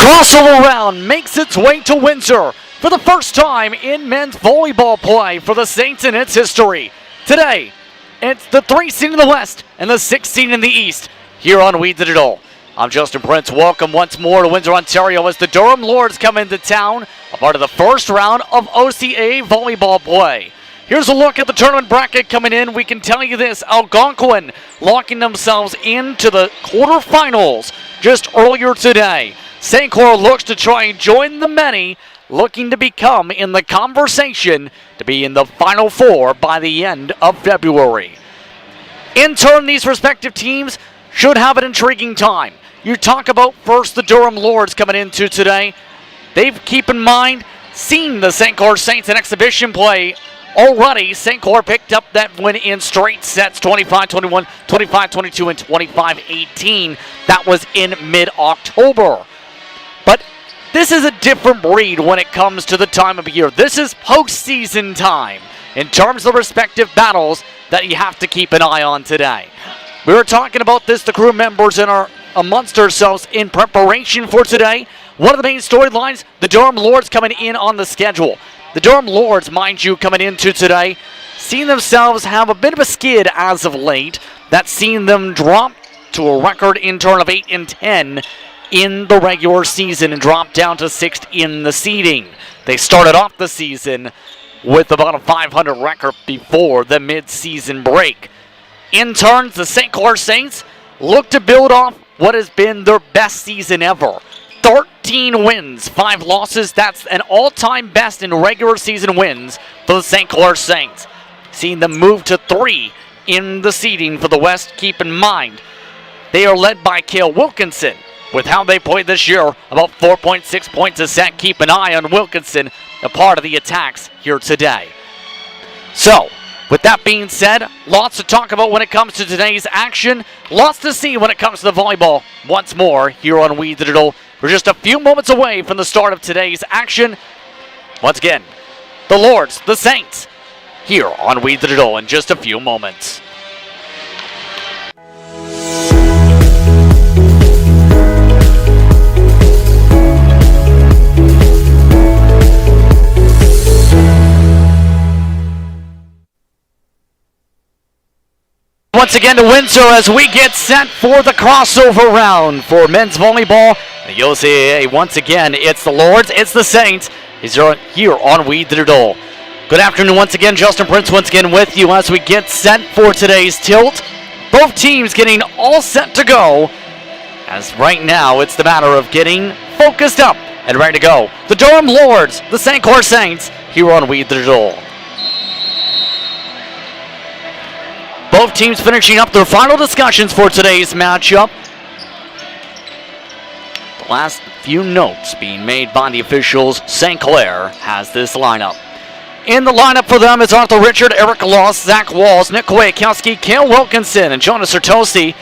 crossover round makes its way to Windsor for the first time in men's volleyball play for the Saints in its history. Today, it's the 3 seed in the West and the 6 seed in the East here on We Digital. I'm Justin Prince. Welcome once more to Windsor, Ontario as the Durham Lords come into town, a part of the first round of OCA volleyball play. Here's a look at the tournament bracket coming in. We can tell you this, Algonquin locking themselves into the quarterfinals just earlier today. St. Clair looks to try and join the many, looking to become in the conversation to be in the Final Four by the end of February. In turn, these respective teams should have an intriguing time. You talk about first the Durham Lords coming into today. They've, keep in mind, seen the St. Clair Saints in exhibition play already. St. Clair picked up that win in straight sets, 25-21, 25-22, and 25-18. That was in mid-October. But this is a different breed when it comes to the time of year. This is postseason time in terms of the respective battles that you have to keep an eye on today. We were talking about this, the crew members amongst ourselves in preparation for today. One of the main storylines, the Durham Lords coming in on the schedule. The Durham Lords, mind you, coming into today, seeing themselves have a bit of a skid as of late. That's seen them drop to a record in turn of 8-10 in the regular season and drop down to 6th in the seeding. They started off the season with about a 500 record before the mid-season break. In turn, the St. Clair Saints look to build off what has been their best season ever. 13 wins, 5 losses. That's an all-time best in regular season wins for the St. Clair Saints. Seeing them move to 3 in the seeding for the West. Keep in mind, they are led by Cale Wilkinson. With how they played this year, about 4.6 points a set. Keep an eye on Wilkinson, a part of the attacks here today. So, with that being said, lots to talk about when it comes to today's action. Lots to see when it comes to the volleyball. Once more, here on We Digital. We're just a few moments away from the start of today's action. Once again, the Lords, the Saints, here on We Digital in just a few moments. Once again to Windsor as we get set for the crossover round for men's volleyball. The OCAA, once again, it's the Lords, it's the Saints. He's here on We Digital. Good afternoon once again, Justin Prince once again with you as we get set for today's tilt. Both teams getting all set to go, as right now it's the matter of getting focused up and ready to go. The Durham Lords, the St. Clair Saints, here on We Digital. Both teams finishing up their final discussions for today's matchup. The last few notes being made by the officials. St. Clair has this lineup. In the lineup for them is Arthur Richard, Eric Loss, Zach Walls, Nick Kwiatkowski, Cale Wilkinson, and Jonas Sertosi.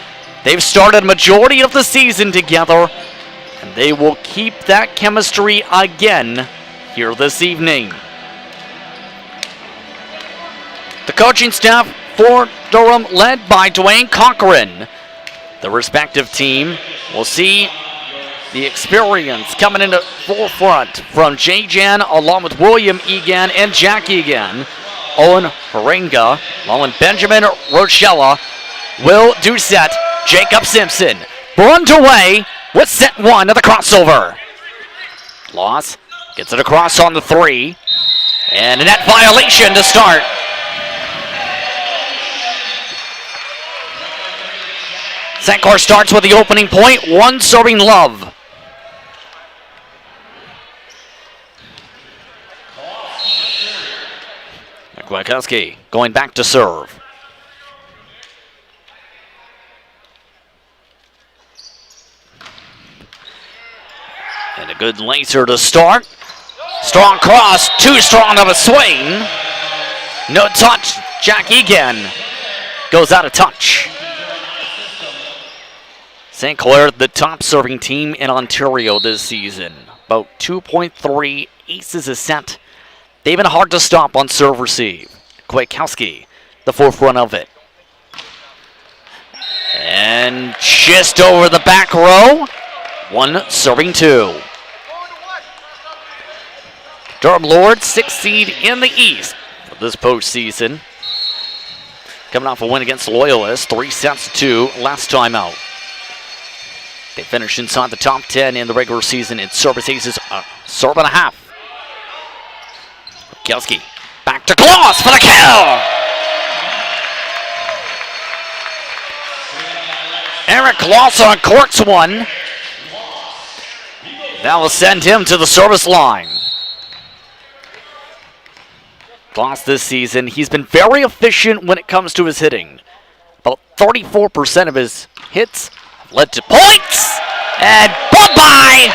They've started a majority of the season together, and they will keep that chemistry again here this evening. The coaching staff for Durham, led by Dwayne Cochran. The respective team will see the experience coming into forefront from Jay Jan along with William Egan and Jack Egan. Owen Haringa, along with Benjamin Rochella, Will Doucette, Jacob Simpson. We're underway with set 1 of the crossover. Loss gets it across on the 3. And a net violation to start. St. Clair starts with the opening point, 1 serving love. Kwiatkowski going back to serve. And a good lacer to start. Strong cross, too strong of a swing. No touch, Jack Egan goes out of touch. St. Clair, the top serving team in Ontario this season. About 2.3 aces a set. They've been hard to stop on serve receive. Kwiatkowski, the forefront of it. And just over the back row. 1 serving 2. Durham Lords, 6th seed in the East for this postseason. Coming off a win against Loyalists, 3-2 last time out. They finished inside the top 10 in the regular season in service aces, serve and a half. Kielski back to Gloss for the kill. Eric Lawson corks one. That will send him to the service line. Gloss this season, he's been very efficient when it comes to his hitting. About 34% of his hits have led to points. And bye-bye!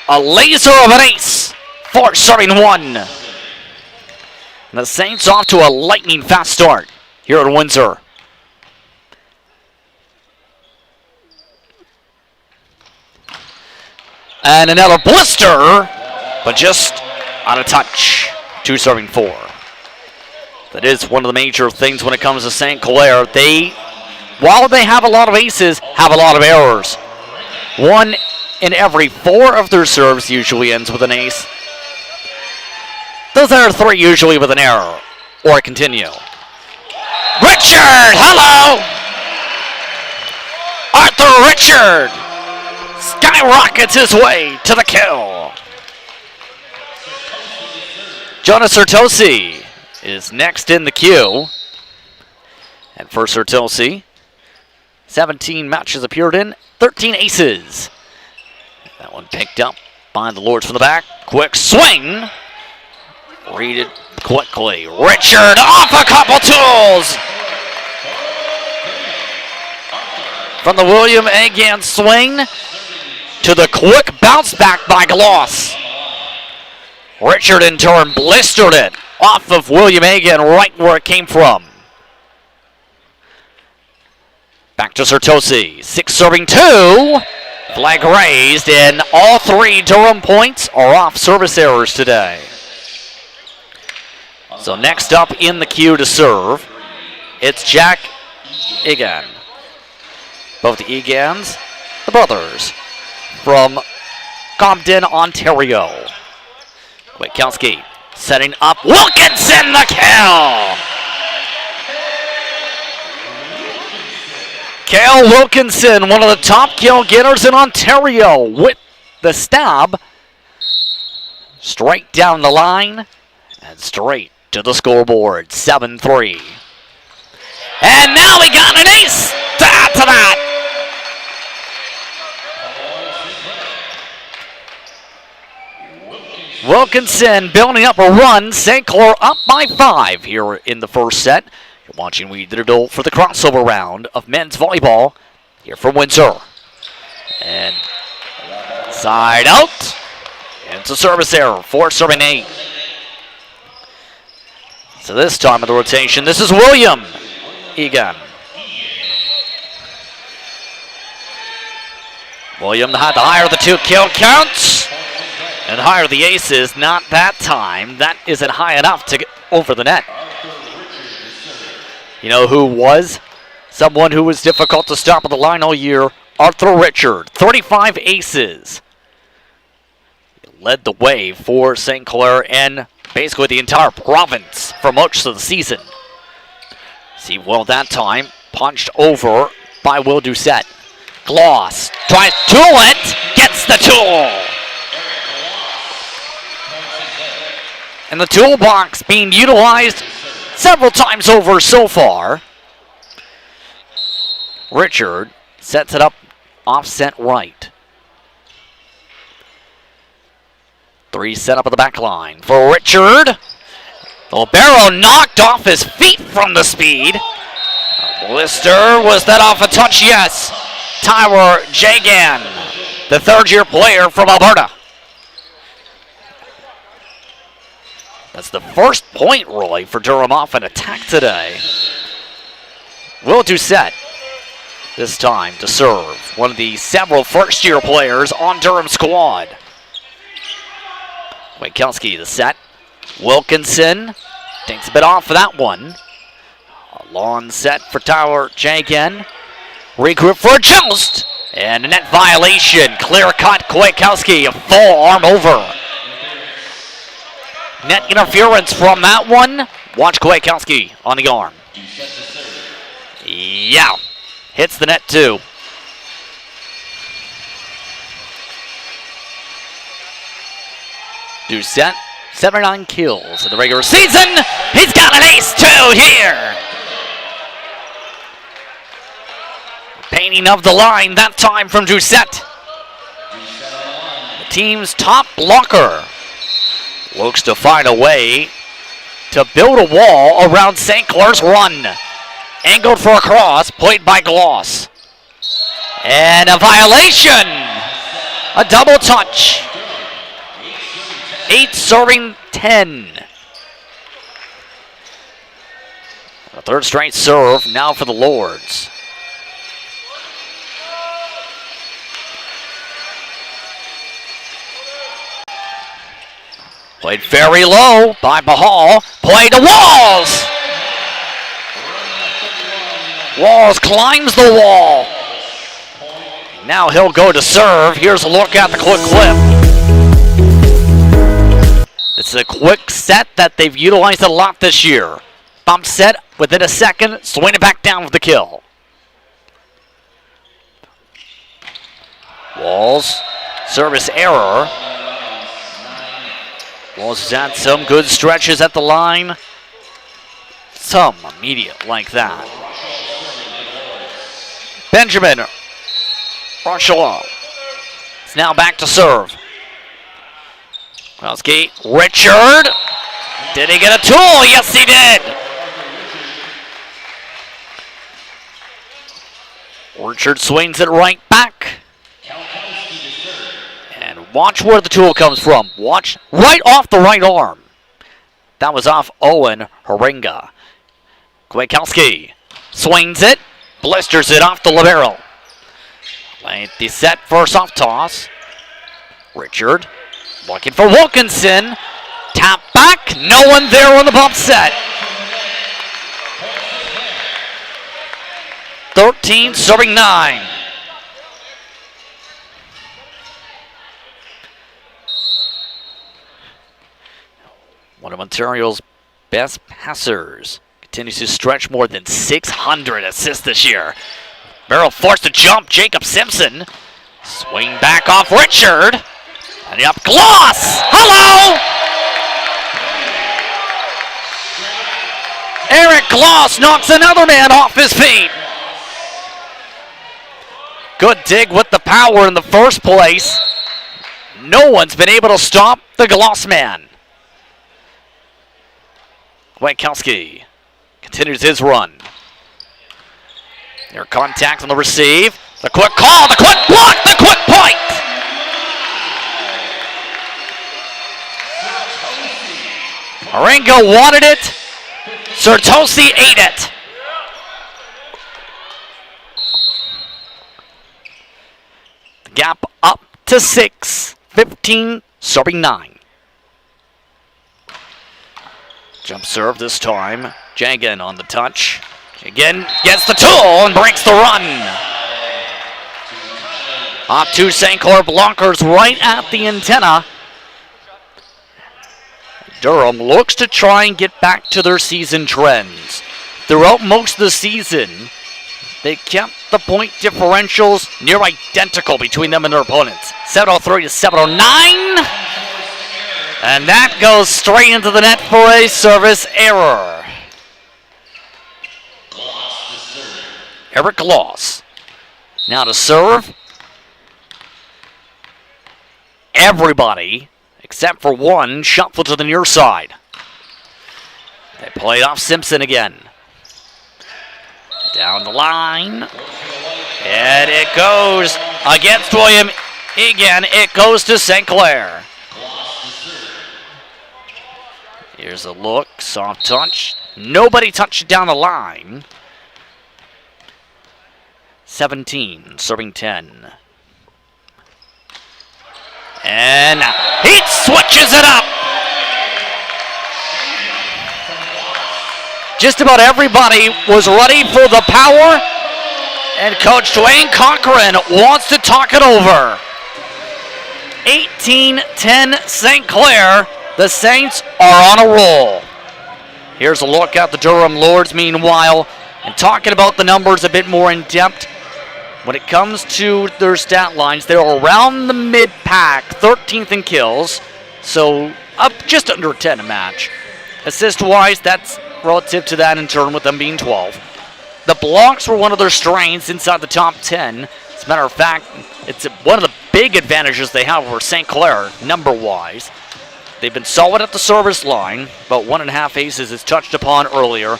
A laser of an ace for serving one. And the Saints off to a lightning fast start here at Windsor. And another blister, but just out of touch. 2 serving 4. That is one of the major things when it comes to St. Clair. They, while they have a lot of aces, have a lot of errors. 1 in every 4 of their serves usually ends with an ace. Those other 3 usually with an error or a continue. Richard, hello! Arthur Richard skyrockets his way to the kill. Jonas Sertosi is next in the queue. And for Sertosi, 17 matches appeared in, 13 aces. That one picked up by the Lords from the back. Quick swing. Read it quickly. Richard off a couple tools. From the William Agan swing to the quick bounce back by Gloss. Richard in turn blistered it off of William Agan right where it came from. Back to Sertosi. 6 serving 2. Flag raised, and all 3 Durham points are off service errors today. So next up in the queue to serve, it's Jack Egan. Both the Egans, the brothers, from Compton, Ontario. Witkowski setting up Wilkinson the kill. Cale Wilkinson, one of the top kill getters in Ontario, with the stab. Straight down the line and straight to the scoreboard, 7-3. And now we got an ace to add to that. Wilkinson building up a run. St. Clair up by 5 here in the first set. You're watching We Diddle for the crossover round of men's volleyball here from Windsor. And side out. It's a service error. 4 serving 8. So this time of the rotation, this is William Egan. William had to higher the 2 kill counts. And higher the aces, not that time. That isn't high enough to get over the net. You know who was someone who was difficult to stop at the line all year? Arthur Richard, 35 aces. He led the way for St. Clair and basically the entire province for most of the season. See, well, that time, punched over by Will Doucette. Gloss tries to tool it, gets the tool. And the toolbox being utilized several times over so far. Richard sets it up offset right. 3 set up at the back line for Richard. Libero knocked off his feet from the speed. Blister, was that off a touch? Yes. Tyler Jagan, the 3rd-year player from Alberta. That's the first point, really, for Durham off an attack today. Will Doucette, this time to serve. One of the several first-year players on Durham's squad. Witkowski, the set. Wilkinson takes a bit off for that one. A long set for Tyler Jagan. Regroup for a joust. And a net violation. Clear cut. Kwiatkowski, a full arm over. Net interference from that one. Watch Kwiatkowski on the arm. Yeah. Hits the net too. Doucette, 79 kills in the regular season. He's got an ace too here. Painting of the line that time from Doucette. The team's top blocker looks to find a way to build a wall around St. Clair's run. Angled for a cross, played by Gloss. And a violation. A double touch. 8 serving 10. A third straight serve now for the Lords. Played very low by Bahal. Play to Walls. Walls climbs the wall. Now he'll go to serve. Here's a look at the quick clip. It's a quick set that they've utilized a lot this year. Bump set within a second, swing it back down with the kill. Walls, service error. Walls has had some good stretches at the line. Some immediate like that. Benjamin Ronchelot. It's now back to serve. Kwiatkowski, Richard. Did he get a tool? Yes, he did. Richard swings it right back. And watch where the tool comes from. Watch right off the right arm. That was off Owen Haringa. Kwiatkowski swings it, blisters it off the libero. Playing the set first off toss. Richard looking for Wilkinson. Tap back, no one there on the bump set. 13 serving 9. One of Ontario's best passers. Continues to stretch more than 600 assists this year. Merrill forced to jump. Jacob Simpson. Swing back off Richard. And up Gloss. Hello! Eric Gloss knocks another man off his feet. Good dig with the power in the first place. No one's been able to stop the Gloss man. Kwiatkowski continues his run. Their contact on the receive. The quick call, the quick block, the quick point. Marengo wanted it. Sertosi ate it. The gap up to 6. 15 serving 9. Jump serve this time. Jagan on the touch. Jagan gets the tool and breaks the run. Up to St. Clair blockers right at the antenna. Durham looks to try and get back to their season trends. Throughout most of the season, they kept the point differentials near identical between them and their opponents. 703 to 709. And that goes straight into the net for a service error. Eric Gloss. Now to serve. Everybody, except for one, shuffle to the near side. They play it off Simpson again. Down the line. And it goes against William again. It goes to St. Clair. Here's a look. Soft touch. Nobody touched it down the line. 17, serving 10. And he switches it up. Just about everybody was ready for the power, And Coach Dwayne Cochran wants to talk it over. 18-10 St. Clair. The Saints are on a roll. Here's a look at the Durham Lords, meanwhile, and talking about the numbers a bit more in depth. When it comes to their stat lines, they're around the mid-pack, 13th in kills, so up just under 10 a match. Assist-wise, that's relative to that in turn with them being 12. The blocks were one of their strengths inside the top 10. As a matter of fact, it's one of the big advantages they have over St. Clair, number-wise. They've been solid at the service line, about 1.5 aces as touched upon earlier.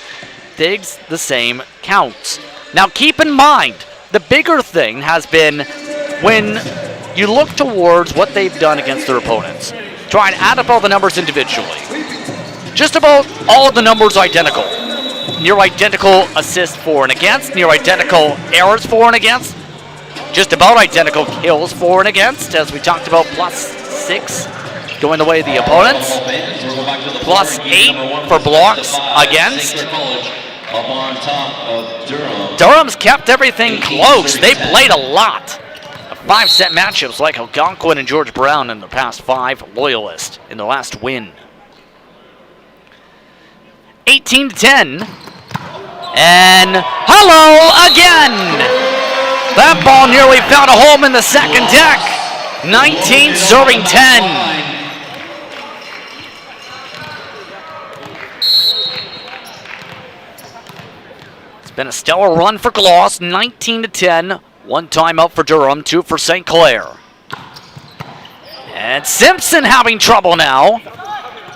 Digs, the same, counts. Now keep in mind, the bigger thing has been when you look towards what they've done against their opponents. Try and add up all the numbers individually. Just about all of the numbers identical. Near identical assists for and against, near identical errors for and against, just about identical kills for and against, as we talked about, +6 going the way of the opponents, +8 for blocks against. Durham's kept everything close. They played a lot. 5-set matchups like Algonquin and George Brown in the past 5, Loyalist in the last win. 18-10. And hello again. That ball nearly found a home in the second deck. 19 serving 10. It's been a stellar run for Gloss. 19-10. 1 timeout for Durham, 2 for St. Clair. And Simpson having trouble now.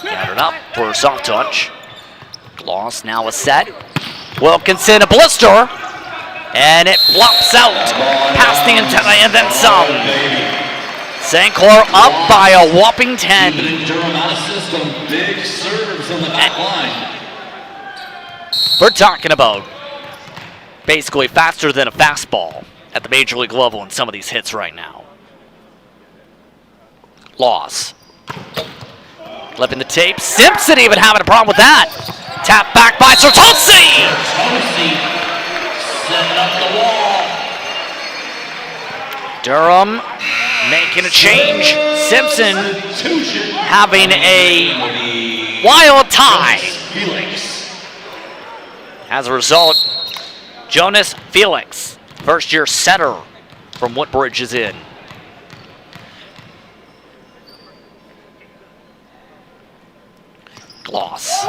Gathered up for a soft touch. Gloss now a set. Wilkinson a blister. And it flops out past the antenna and then some. St. Clair up by a whopping 10. Durham out of system. Big serves on the back line. We're talking about basically faster than a fastball at the major league level in some of these hits right now. Loss. Flipping the tape. Simpson even having a problem with that. Tap back by Sertolsi. Setting up the wall. Durham making a change. Simpson having a wild tie. As a result, Jonas Felix, first-year setter from Woodbridge, is in. Gloss.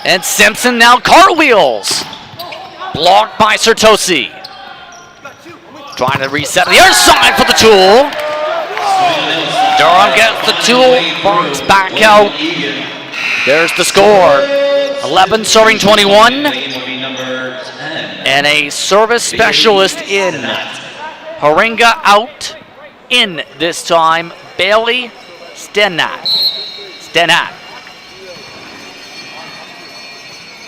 And Simpson now cartwheels. Blocked by Sertosi. Trying to reset the other side for the tool. Durham gets the tool box back out. There's the score. 11 serving 21. And a service specialist in. Haringa out. In this time, Bailey Stenat.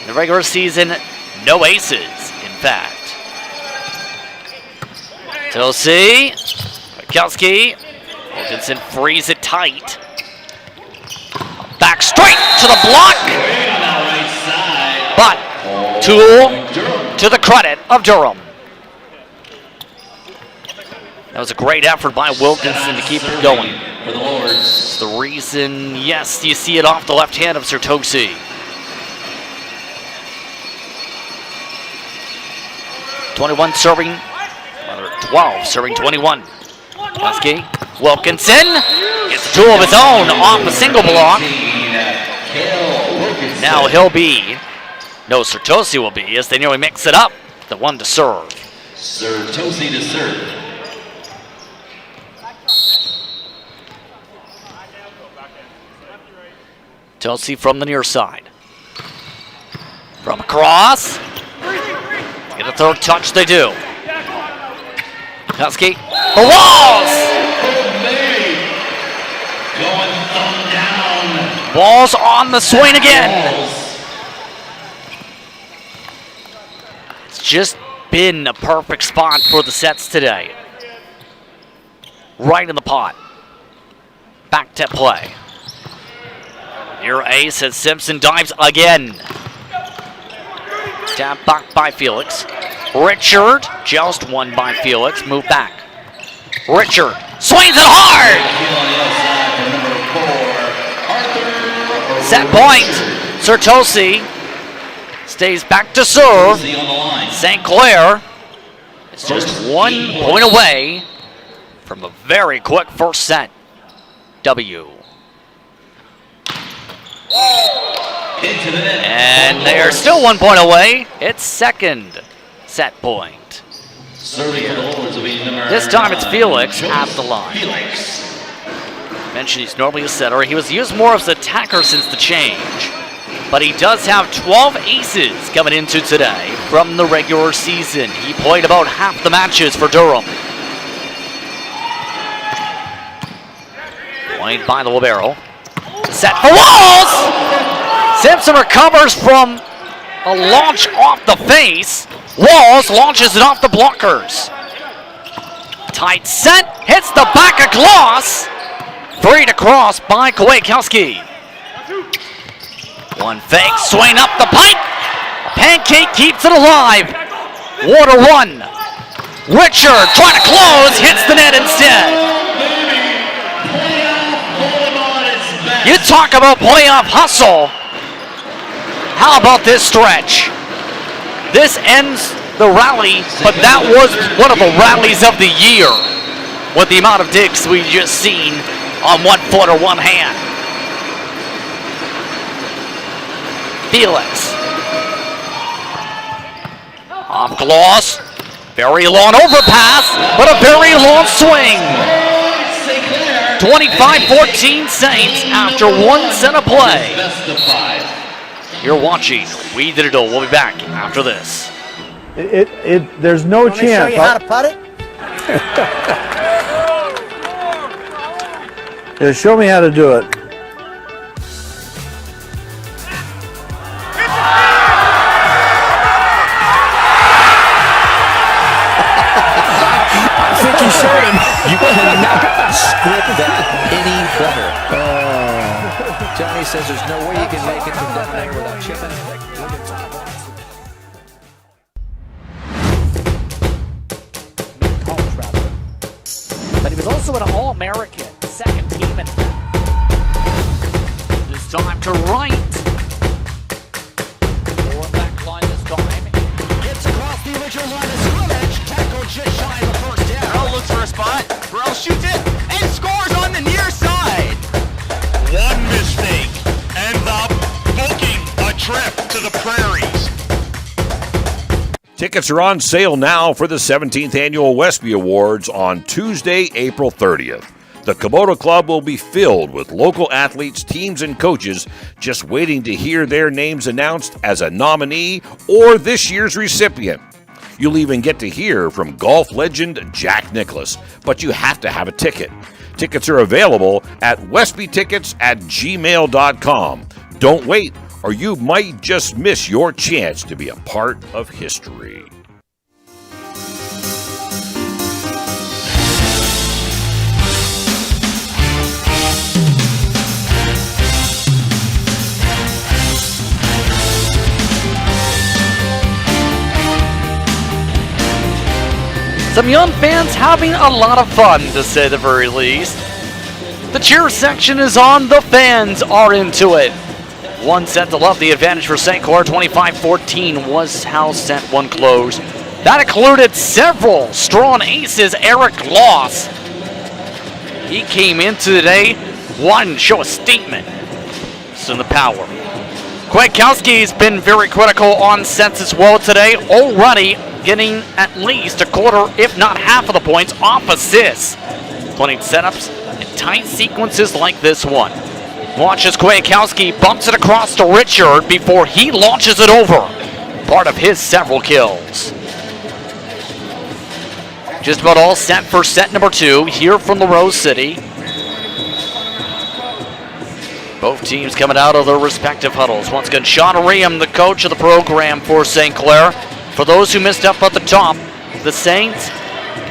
In the regular season, no aces, in fact. Tosi, Rakowski, Wilkinson frees it tight. Back straight to the block. But tool to the credit of Durham. That was a great effort by Wilkinson to keep it going. It's the reason, yes, you see it off the left hand of Sertosi. 21 serving, 12 serving 21. Husky, Wilkinson gets a tool of his own off a single block. Now he'll be, no, Sertosi will be, as they nearly mix it up. The one to serve. Sertosi to serve. Tosi from the near side. From across. Get a third touch, they do. Husky, the walls! Going thumb down. Walls on the swing again. It's just been a perfect spot for the sets today. Right in the pot. Back to play. Your ace as Simpson dives again. Tap back by Felix. Richard, just won by Felix, move back. Richard swings it hard! Set point, Sertosi stays back to serve. St. Clair is just 1 point away from a very quick first set W. And they are still 1 point away. It's second set point. This time it's Felix at the line. Mentioned he's normally a setter. He was used more as an attacker since the change, but he does have 12 aces coming into today from the regular season. He played about half the matches for Durham. Point by the libero. Set for Walls! Simpson recovers from a launch off the face. Walls launches it off the blockers. Tight set, hits the back of Gloss. Free to cross by Kwiatkowski. One fake, swing up the pipe. Pancake keeps it alive. Water one. Richard trying to close, hits the net instead. You talk about playoff hustle. How about this stretch? This ends the rally, but that was one of the rallies of the year with the amount of digs we just seen on 1 foot or one hand. Felix. Off Gloss. Very long overpass, but a very long swing. 25-14 Saints after 1 set of play. You're watching We Did It All. We'll be back after this. There's no chance. Show you how to putt it? Yeah, show me how to do it. I think you showed him. You cannot script that any better. Johnny says there's no way you can make it from down there without chipping. But he was also an All-American, second team in this time to right. Forward back line this time. Gets across the original line of scrimmage. Tackle just shy of the first down. Burrell looks for a spot. Burrell shoots it and scores on the near side. One mistake ends up booking a trip to the prairies. Tickets are on sale now for the 17th Annual Westby Awards on Tuesday, April 30th. The Kubota Club will be filled with local athletes, teams, and coaches just waiting to hear their names announced as a nominee or this year's recipient. You'll even get to hear from golf legend Jack Nicklaus, but you have to have a ticket. Tickets are available at westbytickets@gmail.com. Don't wait, or you might just miss your chance to be a part of history. Some young fans having a lot of fun, to say the very least. The cheer section is on, the fans are into it. 1 set to love, the advantage for St. Clair. 25-14 was how set one closed. That included several strong aces. Eric Loss, he came into today, wanting to show a statement. It's in the power. Kwiatkowski's been very critical on sets as well today, already getting at least a quarter, if not half of the points off assists. Plenty of setups and tight sequences like this one. Watch as Kwiatkowski bumps it across to Richard before he launches it over. Part of his several kills. Just about all set for set number 2 here from the Rose City. Both teams coming out of their respective huddles. Once again, Sean Ream, the coach of the program for St. Clair. For those who missed up at the top, the Saints,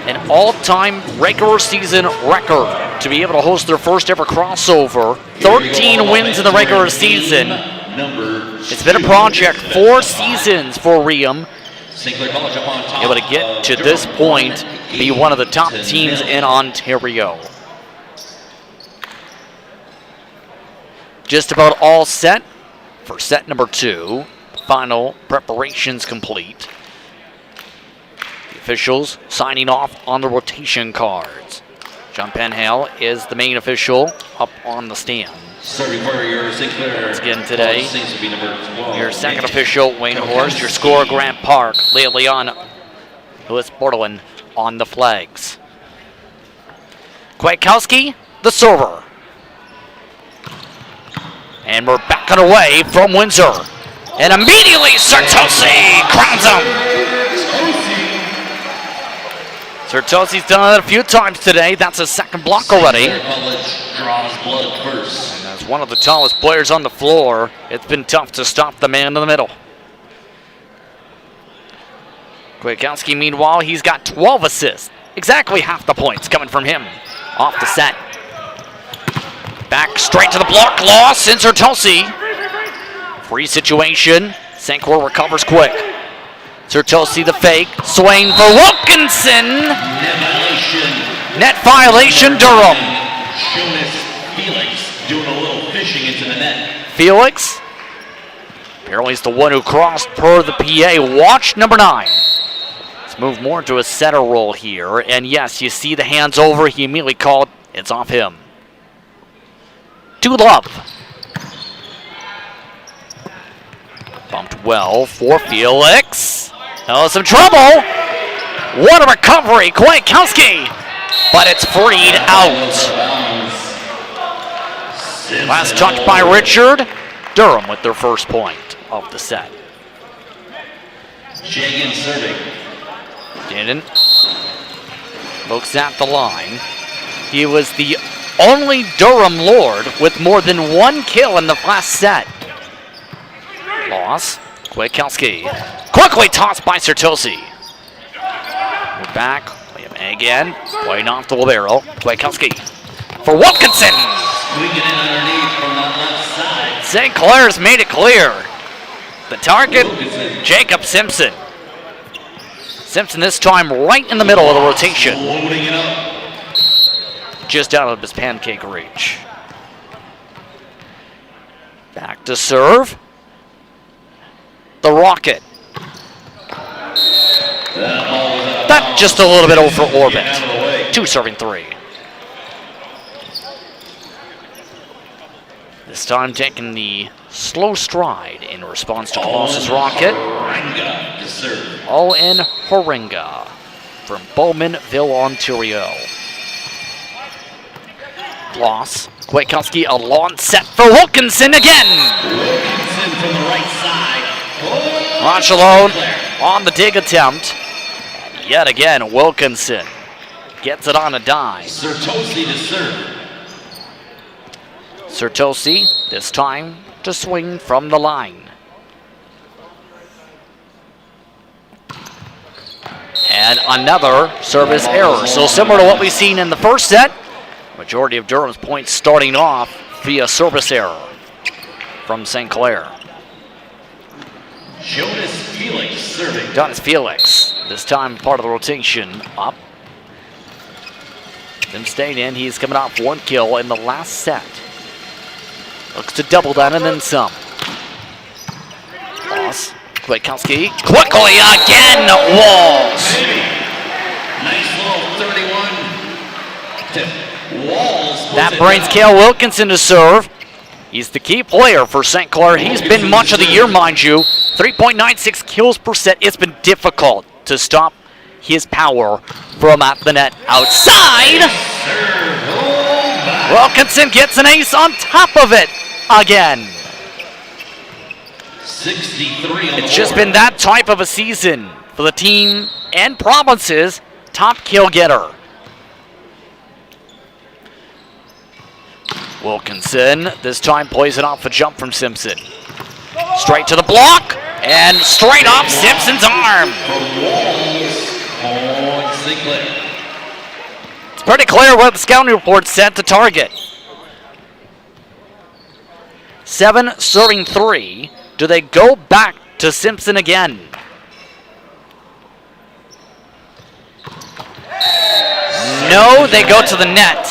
an all-time regular season record to be able to host their first ever crossover. 13 wins in the regular season. It's been a project, 4 seasons for Ream. St. Clair College up on top. Able to get to this point, be one of the top teams in Ontario. Just about all set for set number 2. Final preparations complete. The officials signing off on the rotation cards. John Penhale is the main official up on the stand. Serving for your St. Clair. Once again today, Seems to be number 12. your second official, Wayne Horst. Your scorer, Grant Park. Leon Lewis Bordelin on the flags. Kwiatkowski, the server. And we're back on our way from Windsor. And immediately, Sertosi crowns him. Sertosi's done it a few times today. That's his second block already. St. Clair College draws blood first. As one of the tallest players on the floor, it's been tough to stop the man in the middle. Kwiatkowski, meanwhile, he's got 12 assists. Exactly half the points coming from him off the set. Back straight to the block loss in Sertosi. Free situation. St. Clair recovers quick. Sertosi the fake. Swing for Wilkinson. Net violation, Durham. Jonas Felix doing a little fishing into the net. Felix. Apparently he's the one who crossed per the PA. Watch number 9. Let's move more into a setter role here. And yes, you see the hands over. He immediately called. It's off him. To Love. Bumped well for Felix. Oh, some trouble. What a recovery. Kwiatkowski. But it's freed out. Last touch by Richard. Durham with their first point of the set. Jagan serving. Didn't. Looks at the line. He was the only Durham Lord with more than 1 kill in the last set. Loss. Kwiatkowski. Quickly tossed by Sertosi. We're back. William again. Playing off the libero. Kwiatkowski. For Wilkinson. Squeaking in underneath from that left side. St. Clair's made it clear. The target, Jacob Simpson. Simpson this time right in the middle of the rotation. Loading it up. Just out of his pancake reach. Back to serve. The Rocket. That just a little bit over orbit. 2 serving 3. This time taking the slow stride in response to Colossus Rocket. Horinga to serve. All-in Horinga from Bowmanville, Ontario. Loss. Kwiatkowski, a launch set for Wilkinson again. Wilkinson from the right side. Ronchalone on the dig attempt. And yet again, Wilkinson gets it on a dime. Sertosi to serve. Sertosi, this time to swing from the line. And another service error. So similar to what we've seen in the first set, majority of Durham's points starting off via service error from St. Clair. Jonas Felix serving. Jonas Felix, this time part of the rotation, up. Then staying in, he's coming off 1 kill in the last set. Looks to double that and then some. Loss. Kwiatkowski. Quickly again, Walls. Nice little 31 to Walls. That brings Cale Wilkinson to serve. He's the key player for St. Clair. He's been much of the year, mind you. 3.96 kills per set. It's been difficult to stop his power from at the net outside. Wilkinson gets an ace on top of it again. 63 on It's just been that type of a season for the team and province's top kill getter. Wilkinson this time plays it off a jump from Simpson. Straight to the block and straight off Simpson's arm. on St. Clair. It's pretty clear what the scouting report said to target. 7 serving 3. Do they go back to Simpson again? No, they go to the net.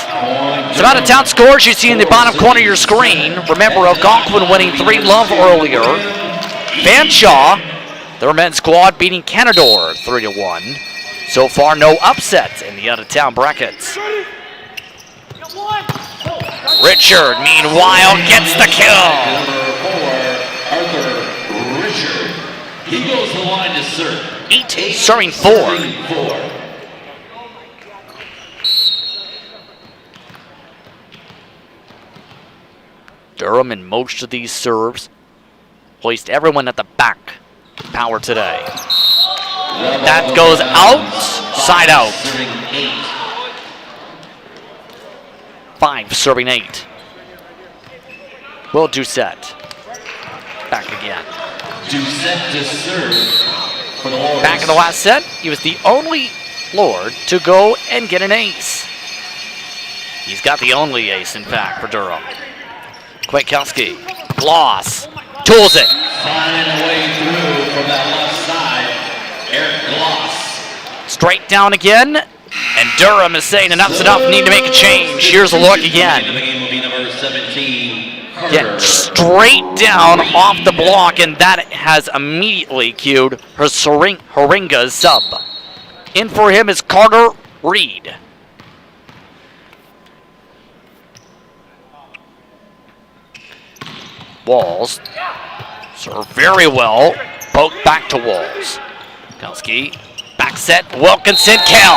Some out-of-town scores you see in the bottom corner of your screen. Remember, Algonquin winning 3-love earlier. Fanshawe, their men's squad, beating Canadore 3-1. So far, no upsets in the out-of-town brackets. Richard, meanwhile, gets the kill. Number 4, Arthur Richard. He goes to the line to serve. 8, serving 4. Serving 4. Durham in most of these serves placed everyone at the back power today. That goes out, side out. Serving 8. 5 serving 8. Will Doucette. Back again. Doucette to serve for the Lords. Back in the last set, he was the only Lord to go and get an ace. He's got the only ace, in fact, for Durham. Kwiatkowski, Gloss, tools it. Finding a way through from that left side. Eric Gloss. Straight down again, and Durham is saying enough's enough, need to make a change. Here's a look again. The game will be number 17. Get straight down off the block, and that has immediately cued her Haringa's sub. In for him is Carter Reed. Walls serve very well. Poke back to Walls. Kowski, back set, Wilkinson, kill.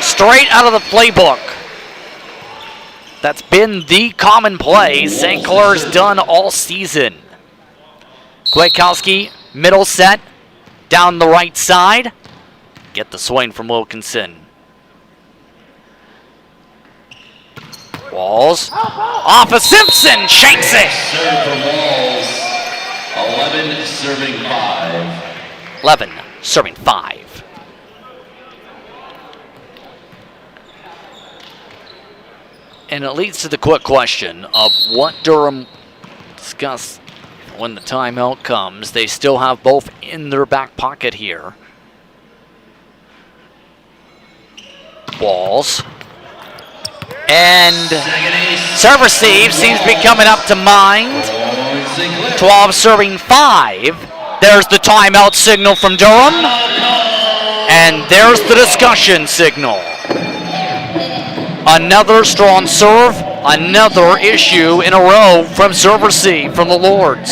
Straight out of the playbook. That's been the common play St. Clair's done all season. Kwiatkowski, middle set, down the right side. Get the swing from Wilkinson. Walls, off of Simpson, shakes it. Serve for Walls. 11 serving 5. 11 serving 5. And it leads to the quick question of what Durham discuss when the timeout comes. They still have both in their back pocket here. Walls. And serve receive seems to be coming up to mind. 12 serving 5. There's the timeout signal from Durham. And there's the discussion signal. Another strong serve, another issue in a row from serve receive from the Lords.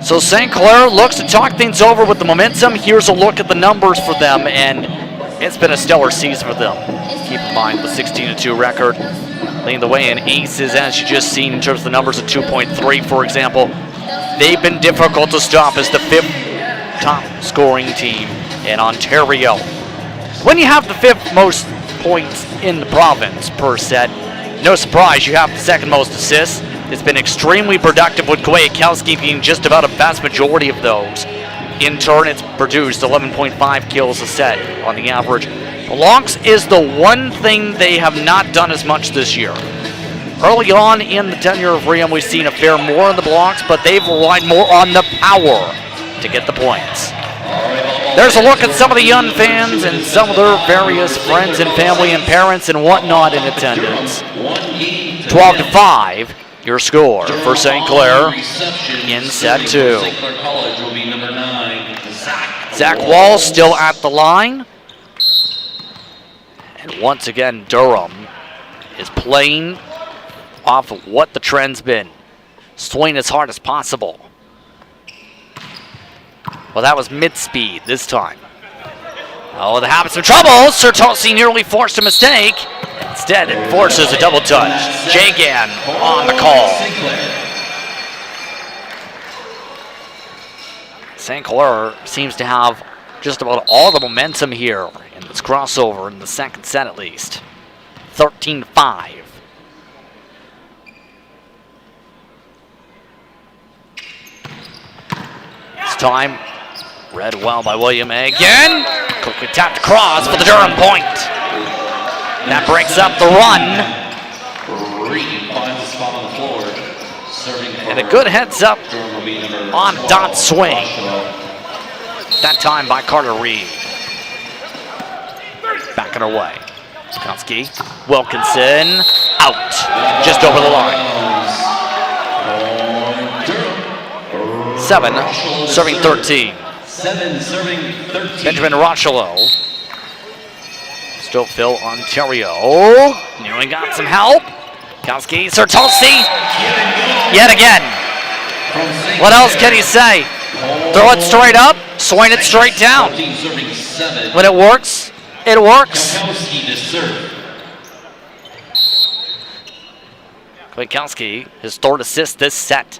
So St. Clair looks to talk things over with the momentum. Here's a look at the numbers for them, and it's been a stellar season for them. Keep in mind the 16-2 record, leading the way in aces, as you just seen in terms of the numbers of 2.3, for example. They've been difficult to stop as the 5th top scoring team in Ontario. When you have the 5th most points in the province per set, no surprise you have the 2nd most assists. It's been extremely productive with Kwiatkowski being just about a vast majority of those. In turn, it's produced 11.5 kills a set on the average. Blocks is the one thing they have not done as much this year. Early on in the tenure of Riem, we've seen a fair more on the blocks, but they've relied more on the power to get the points. There's a look at some of the young fans and some of their various friends and family and parents and whatnot in attendance. 12-5, your score for St. Clair in set 2. Zach Wall still at the line. And once again, Durham is playing off of what the trend's been. Swing as hard as possible. Well, that was mid-speed this time. Oh, the habits of trouble. Sertosi nearly forced a mistake. Instead, it forces a double touch. Jagan on the call. St. Clair seems to have just about all the momentum here in this crossover in the 2nd set at least. 13-5. This time, read well by William A. Again, quickly tapped across for the Durham point. That breaks up the run. And a good heads up on dot swing. that time by Carter Reed. Back on her way. Skotsky, Wilkinson, out. Just over the line. 7, serving 13. 7 serving 13. Benjamin Rochelo. Still Phil Ontario. Nearly got some help. Kowski, Sertolsi. Yet again. What else can he say? Throw it straight up, swing it straight down. 14 serving 7. When it works, it works. Kwiatkowski to serve. Kwiatkowski, his third assist this set.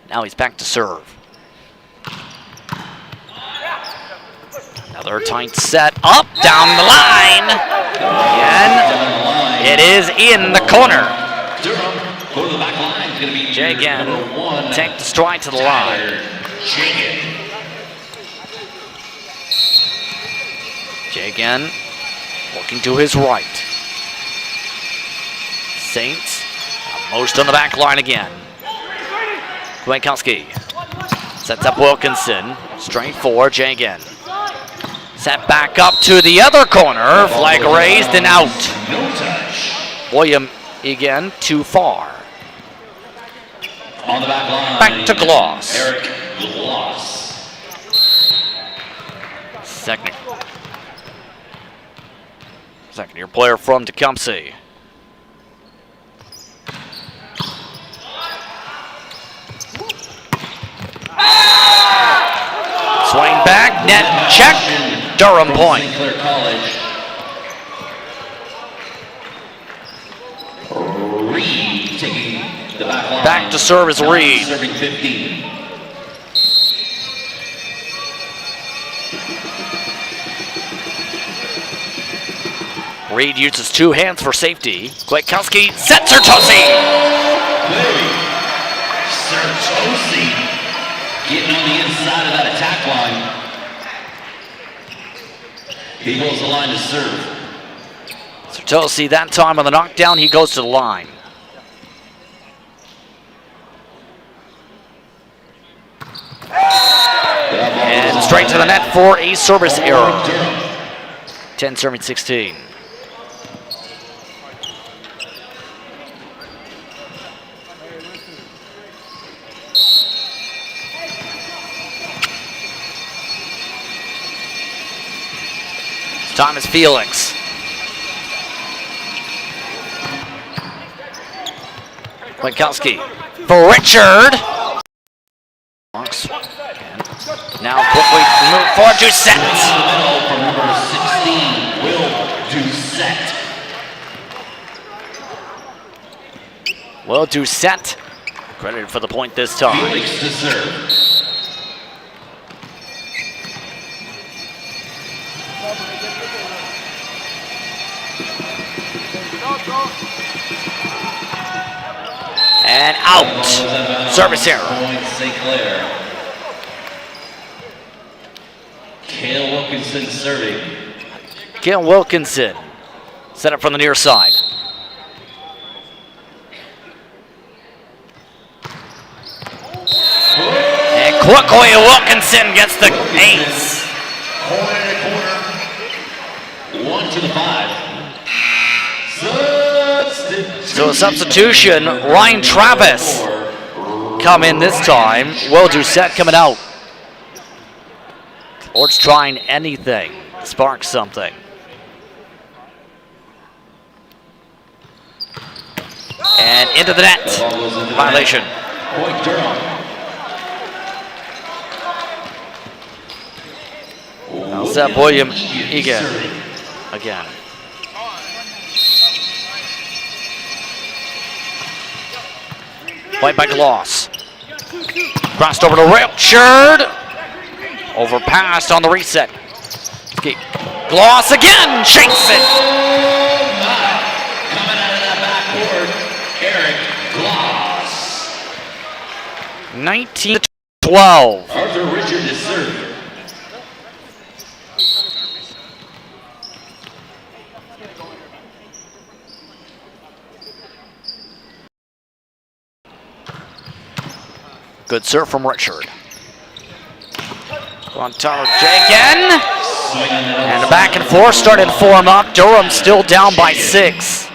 Now he's back to serve. Another tight set, up, down the line. Again, it is in the corner. Durham, go to the back line. It's going to be Jagan, number 1. take the stride to the line. Jagan. Jagan, looking to his right. Saints, most on the back line again. Kwiatkowski sets up Wilkinson, straight for Jagan. Set back up to the other corner, flag raised and out. No touch. William again, too far. On the back line. Back to Gloss. Eric Gloss. Second year player from Tecumseh. Swing back, net check, Durham point. St. Clair College. Reed taking the back line. Back to serve is Reed. Serving 15. Reed uses two hands for safety. Kwiatkowski sets Sertolsi. Sertolsi getting on the inside of that attack line. He goes the line to serve. Sertolsi that time on the knockdown, he goes to the line. And straight to the net for a service error. 10 serving 16. Time is Felix. Kwiatkowski for Richard. Now quickly move forward to set. From number 16, Will Doucette. Well, Doucette credited for the point this time. Felix to serve. And out. Service error. Point St. Clair. Cale Wilkinson serving. Cale Wilkinson set up from the near side. And quickly Wilkinson gets the ace. Corner to corner. 1 to the 5. So a substitution, Ryan Travis come in this time. Will Doucette coming out. Ort's trying anything, spark something. And into the net. Violation. Point Durham. Now set William Egan again. Point by Gloss. Crossed over to Richard. Overpassed on the reset. Gloss again, shakes it. Coming out of that backboard, Eric Gloss. 19-12. Arthur Richard is served. Good serve from Richard. On Tyler Jagan. And a back and forth starting to form up. Durham still down by 6.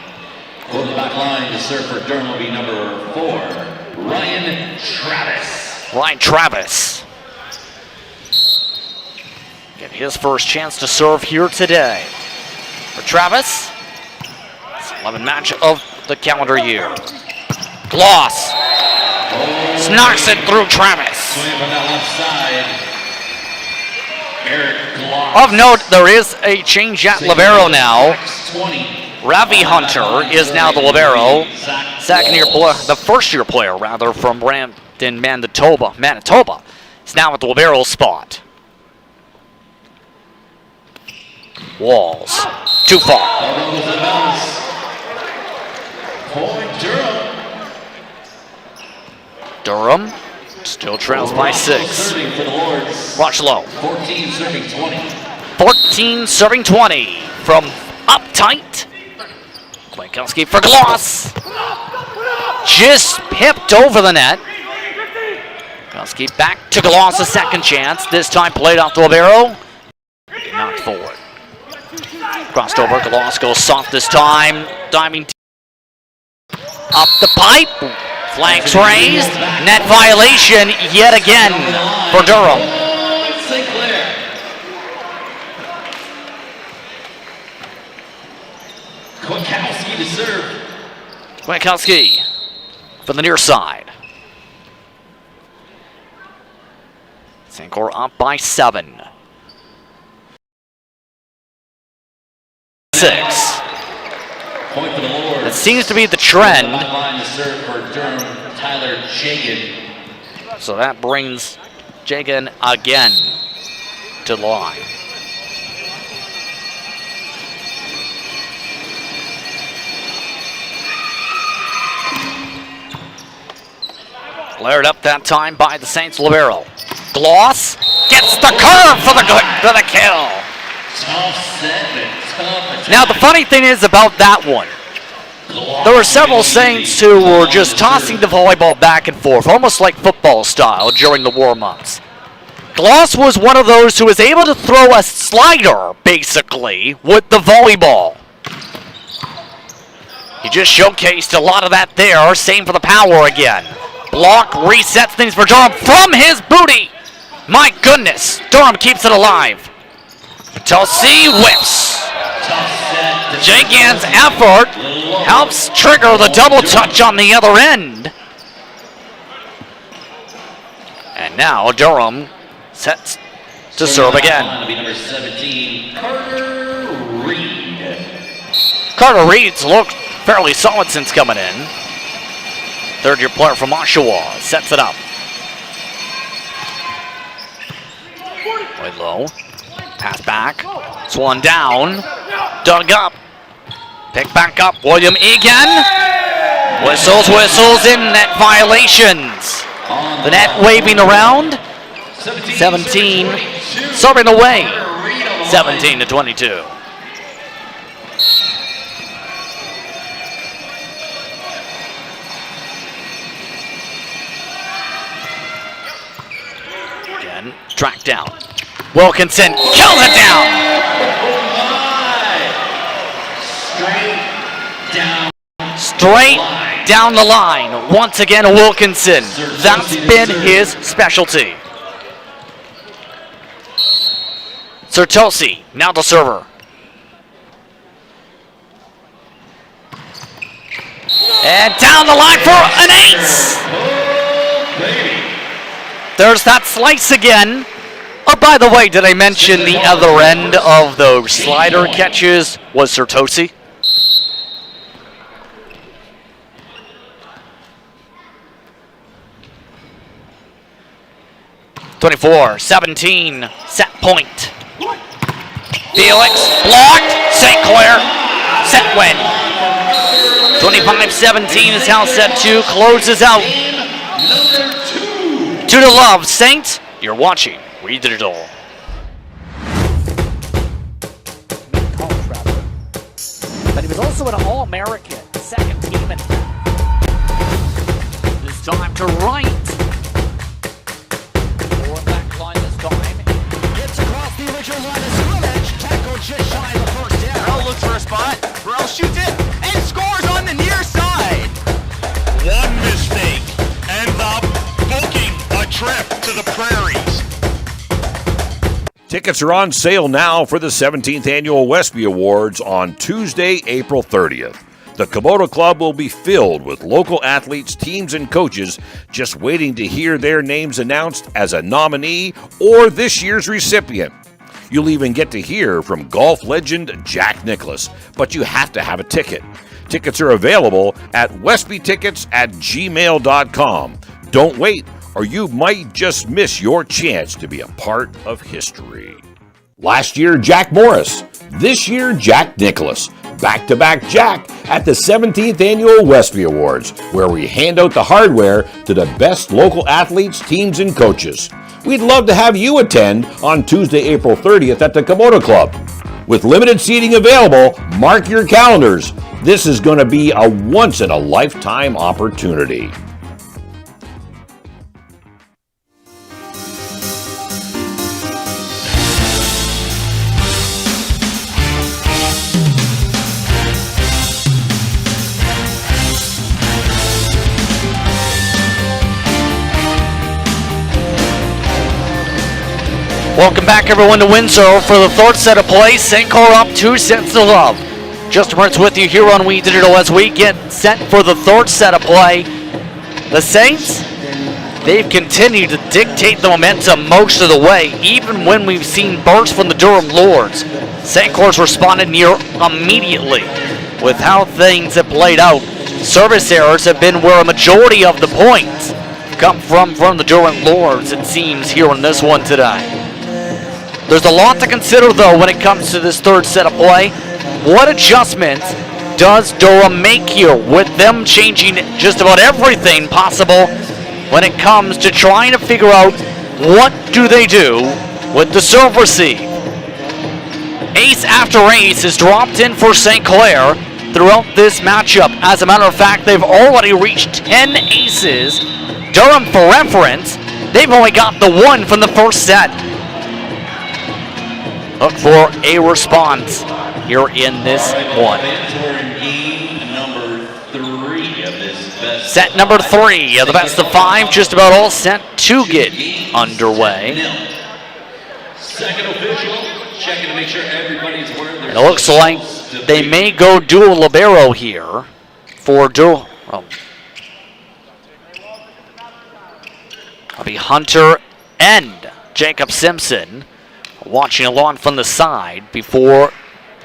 On the back line to serve for Durham will be number 4, Ryan Travis. Ryan Travis. Get his first chance to serve here today. For Travis, it's 11th match of the calendar year. Gloss knocks it through Travis. Swing from that left side. Eric Gloss. Of note, there is a change at libero now. 20. Ravi Hunter is now the libero. The first-year player, rather, from Brampton, Manitoba, is now at the libero spot. Walls, too far. Point Durham. Durham still trails by 6. Serving for the Lords. Watch low. 14 serving 20. 14 serving 20 from uptight. Kwiatkowski for Gloss. Just pipped over the net. Kwiatkowski back to Gloss, a second chance. This time played off the libero. Knocked forward. Crossed over. Gloss goes soft this time. Diving up the pipe. Flanks raised. Net violation yet again for Durham. St. Clair. Kwiatkowski to serve. Kwiatkowski from the near side. Sankor up by 7. 6. Point for the Lords. That seems to be the trend. Back line to serve for Durham, Tyler Jagan. So that brings Jagan again to the line. Flared up that time by the Saints libero. Gloss gets the curve for the kill. Tough set and tough attack. Now the funny thing is about that one, there were several Saints who were just tossing the volleyball back and forth, almost like football style during the warm-ups. Gloss was one of those who was able to throw a slider, basically, with the volleyball. He just showcased a lot of that there. Same for the power again. Block resets things for Durham from his booty. My goodness, Durham keeps it alive. Tulsi whips. Jagan's effort helps trigger the double touch on the other end. And now Durham sets to serve again. Be number 17, Carter Reed. Carter Reed's looked fairly solid since coming in. Third-year player from Oshawa sets it up. Way low. Pass back. Swan down. Dug up. Pick back up. William Egan. Whistles in net violations. The net waving around. 17. Serving away. 17 to 22. Again, track down. Wilkinson kills it down. Straight down the line. Once again, Wilkinson. That's been his specialty. Sertosi, now the server. And down the line for an ace. There's that slice again. Oh, by the way, did I mention the other end of those slider catches was Sertosi? (24-17) set point. Felix blocked. St. Clair set win. 25-17 is how set 2 closes out. 2-0 Saints. You're watching We Did It All. But he was also an All-American, second team. This time to right. Back line this time. Tickets are on sale now for the 17th Annual Westby Awards on Tuesday, April 30th. The Kubota Club will be filled with local athletes, teams, and coaches just waiting to hear their names announced as a nominee or this year's recipient. You'll even get to hear from golf legend Jack Nicklaus, but you have to have a ticket. Tickets are available at westbytickets@gmail.com. Don't wait, or you might just miss your chance to be a part of history. Last year, Jack Morris. This year, Jack Nicklaus. Back-to-back Jack at the 17th Annual Westby Awards, where we hand out the hardware to the best local athletes, teams, and coaches. We'd love to have you attend on Tuesday, April 30th at the Kubota Club. With limited seating available, mark your calendars. This is going to be a once-in-a-lifetime opportunity. Welcome back, everyone, to Windsor for the third set of play. St. Clair up 2-0. Justin Mertz with you here on We Digital as we get set for the third set of play. The Saints, they've continued to dictate the momentum most of the way, even when we've seen bursts from the Durham Lords. St. Clair's responded near immediately with how things have played out. Service errors have been where a majority of the points come from the Durham Lords, it seems, here in this one today. There's a lot to consider, though, when it comes to this third set of play. What adjustments does Durham make here with them changing just about everything possible when it comes to trying to figure out what do they do with the serve receive? Ace after ace is dropped in for St. Clair throughout this matchup. As a matter of fact, they've already reached 10 aces. Durham, for reference, they've only got the one from the first set. Look for a response here in this one. Set number 3 of the best of 5, just about all set to get underway. Second official, checking to make sure everybody's wearing their. And it looks like they may go dual libero here for Durham. It'll be Hunter and Jacob Simpson watching along from the side before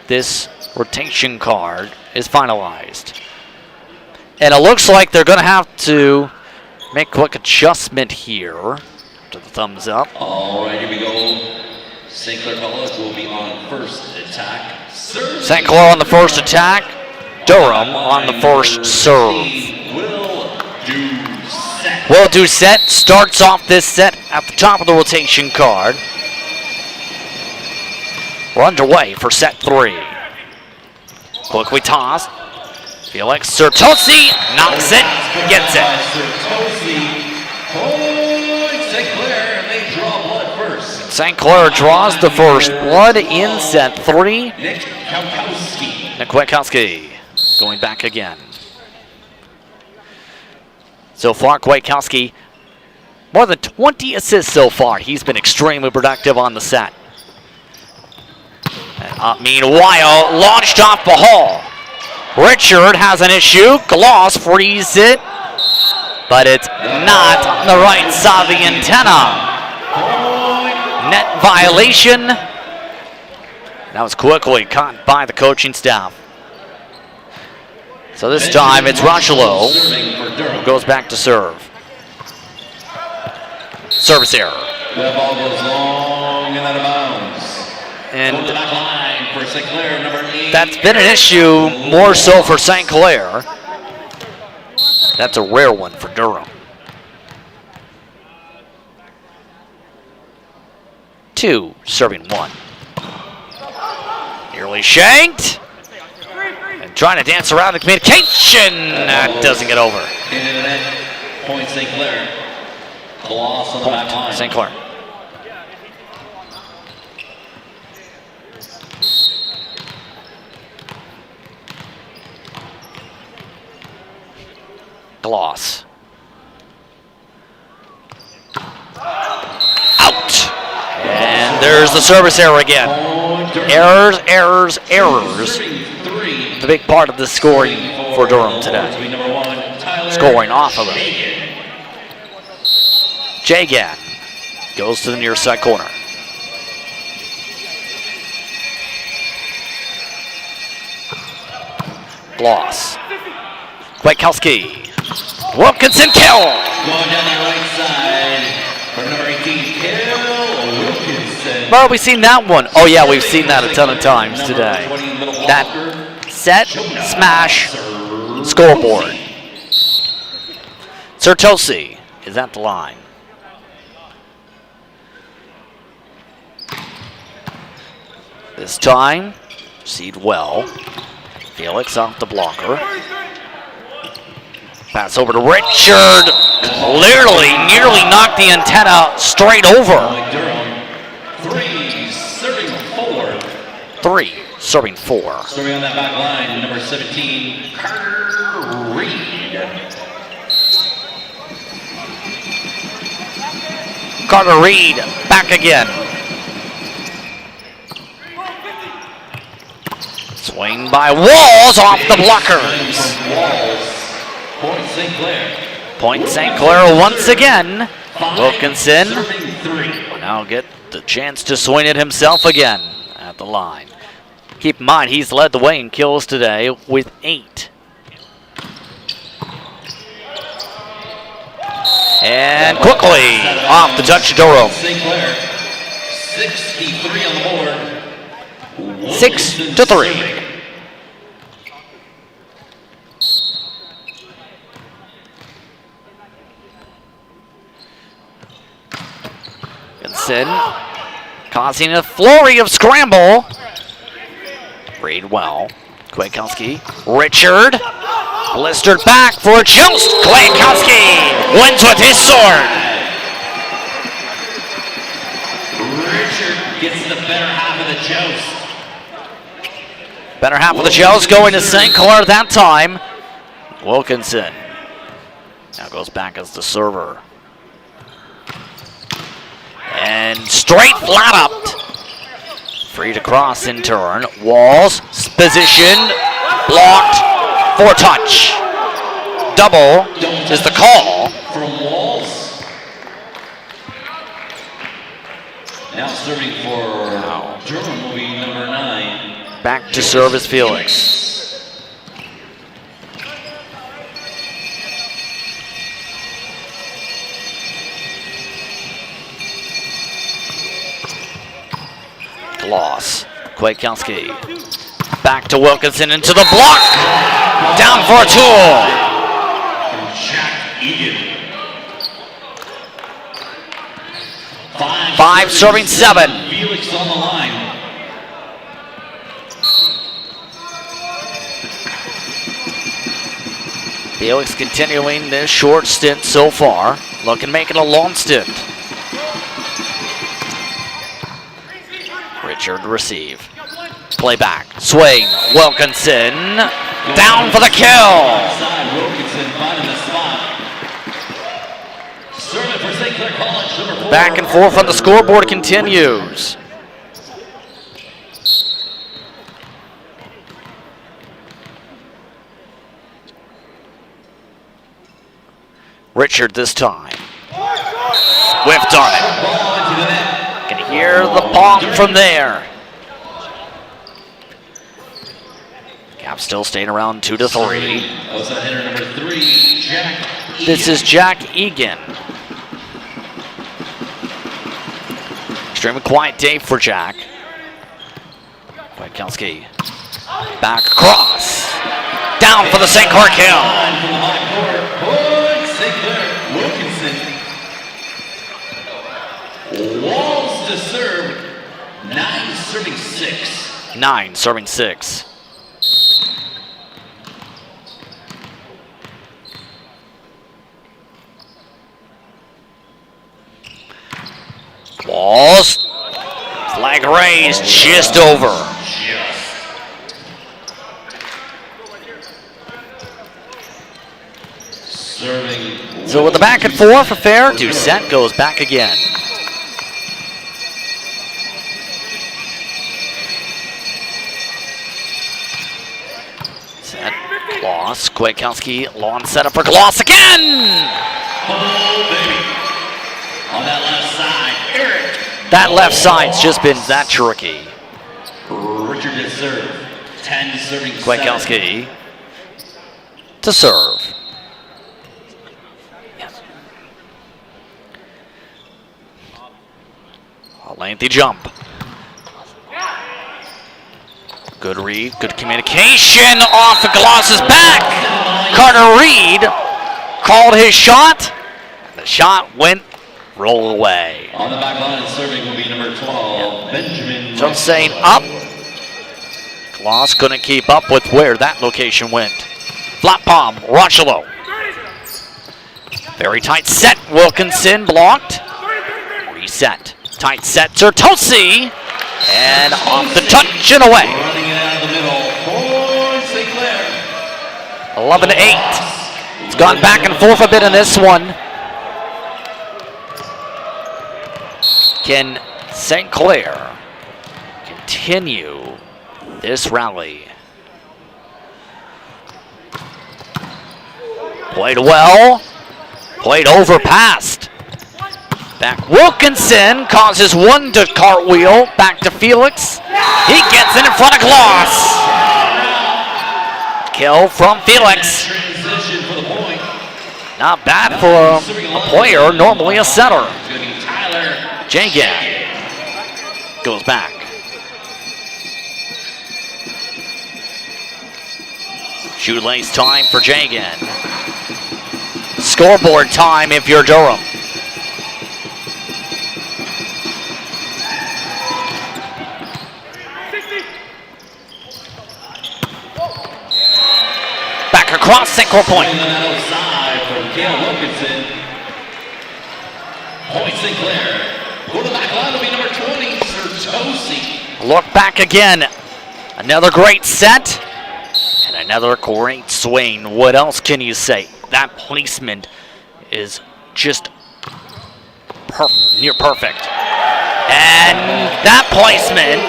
this rotation card is finalized. And it looks like they're going to have to make a quick adjustment here to the thumbs up. All right, here we go. St. Clair College will be on first attack. St. Clair on the first attack. Durham on the first serve. Will do set starts off this set at the top of the rotation card. We're underway for set 3. Quickly tossed. Felix Sertosi knocks it, gets it. St. Clair draws the first blood in set 3. Nick Kwiatkowski going back again. So far, Kwiatkowski, more than 20 assists so far. He's been extremely productive on the set. Meanwhile, launched off the hall. Richard has an issue. Gloss frees it, but it's not on the right side of the antenna. Net violation. That was quickly caught by the coaching staff. So this time it's Rochelo who goes back to serve. Service error. The ball goes long and out of bounds. And Over the back line for St. Clair, number 8. that's been an issue more so for St. Clair. That's a rare one for Durham. 2 serving 1. Nearly shanked. And trying to dance around the communication. That doesn't get over. Into the net. Point St. Clair. Gloss on the back line. St. Clair. Gloss. Out. And there's the service error again. Errors, errors, errors. Serving three. The big part of the scoring for Durham today. Number 1, Tyler Scoring off of it. Shagan. Jagan goes to the near side corner. Gloss. Kwiatkowski. Wilkinson kill. Going down the right side for number 18, Kale Wilkinson. Where have we seen that one? Oh yeah, we've seen that a ton of times today. That set, smash, scoreboard. Sertosi is at the line. This time, received well. Felix off the blocker. Pass over to Richard. Clearly, nearly knocked the antenna straight over. Durham, 3, serving 4. 3, serving 4. Serving on that back line, number 17, Carter Reed. Carter Reed back again. Swing by Walls off the blockers. Walls, Point St. Clair. Point St. Clair once again. 5, Wilkinson serving 3. will now get the chance to swing it himself again at the line. Keep in mind, he's led the way in kills today with 8. And quickly off the touch to Durham. St. Clair, 63 on the board. 6 to 3. Wilkinson causing a flurry of scramble. Read well. Kwiatkowski. Richard. Blistered back for Jost. Kwiatkowski wins with his sword. Richard gets the better half of the joust. Better half of the Jost going to St. Clair that time. Wilkinson now goes back as the server. And straight flat up. Free to cross in turn. Walls, position, blocked for touch. Double is the call. From Walls. Now serving for Durham will be number 9. Back to service Felix. Loss. Kwiatkowski. Back to Wilkinson into the block. Down for a tool. Jack Egan. 5 serving 7. Felix on the line. Felix continuing this short stint so far. Looking to make it a long stint. Richard receive. Play back. Swing. Wilkinson. Down for the kill. Outside, Wilkinson finding the spot. Serving for St. Clair College, number 4. Back and forth on the scoreboard continues. Richard this time. Whiffed on it. Ball into the net. Can hear the pong from there. Gap still staying around 2 to 3. Outside hitter number 3, Jack Egan. This is Jack Egan. Extremely quiet day for Jack. Kwiatkowski. Back across. Down for the St. Clair kill. Line from the high court. Point St. Clair. Wilkinson. Walls to serve. 9 serving 6. 9 serving 6. Walls. Flag raised just over. Serving. So with the back and forth affair, Doucette goes back again. Gloss, Kwiatkowski, long setup for Gloss again! Oh, baby. On that left side, Eric. That left side's just been that tricky. Richard to serve. 10 serving 7. Kwiatkowski to serve. Yes. A lengthy jump. Good read, good communication off of Gloss's back. Carter Reed called his shot. The shot went roll away. On the back line, serving will be number 12, Benjamin. So I'm saying up. Gloss couldn't keep up with where that location went. Flat palm, Rochelo. Very tight set, Wilkinson blocked. Reset. Tight set, Sertosi. And off the touch and away. Running it out of the middle, for St. Clair. 11-8. It's gone back and forth a bit in this one. Can St. Clair continue this rally? Played well, played overpassed. Back Wilkinson causes one to cartwheel, back to Felix. He gets in front of Gloss. Kill from Felix. Transition for the point. Not bad for a player, normally a setter. It's going to be Tyler. Jagan goes back. Shoelace time for Jagan. Scoreboard time if you're Durham. Back across single point. On that outside from Cale Wilkinson. Point St. Clair. Go to the back line, will be number 20, Sertosi. Look back again. Another great set. And another great swing. What else can you say? That placement is just near perfect. And that placement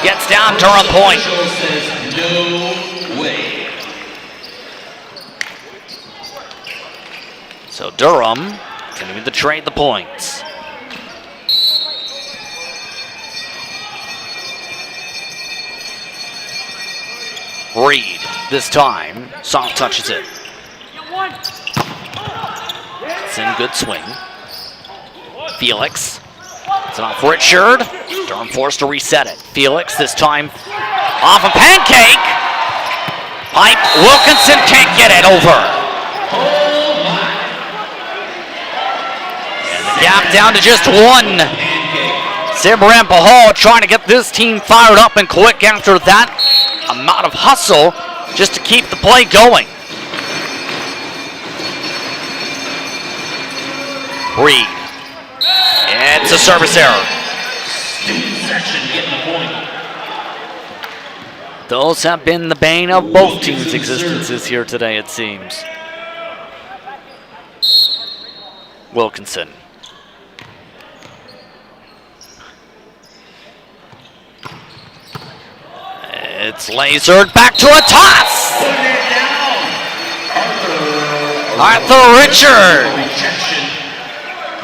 gets down Durham point. Official says no way. So Durham continuing to trade the points. Reed this time, soft touches it. It's in good swing. Felix, it's off Richard. Durham forced to reset it. Felix this time off a pancake. Pipe, Wilkinson can't get it over. And the gap down to just one. Simran Pahal trying to get this team fired up and quick after that amount of hustle just to keep the play going. Reed. It's a service error. Student section getting the point. Those have been the bane of both teams' existences here today, it seems. Wilkinson. It's lasered back to a toss. Arthur Richard. Rejection.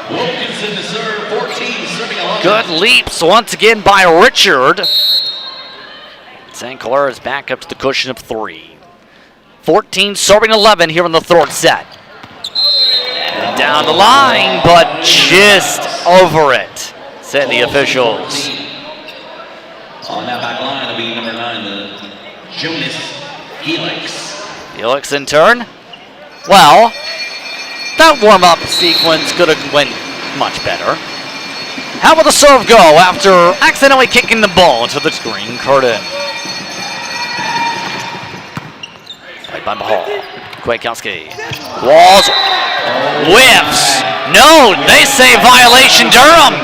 Wilkinson to serve, 14, serving 11. Good leaps once again by Richard. St. Clair is back up to the cushion of 3. 14 serving 11 here in the third set. And down the line, but just over it, said the officials. On that back line, it'll be number 9, the Jonas Felix. Felix in turn. Well, that warm-up sequence could have went much better. How will the serve go after accidentally kicking the ball to the green curtain? Played by Bahal. Kwiatkowski. Walls. Whiffs. No, they say violation Durham.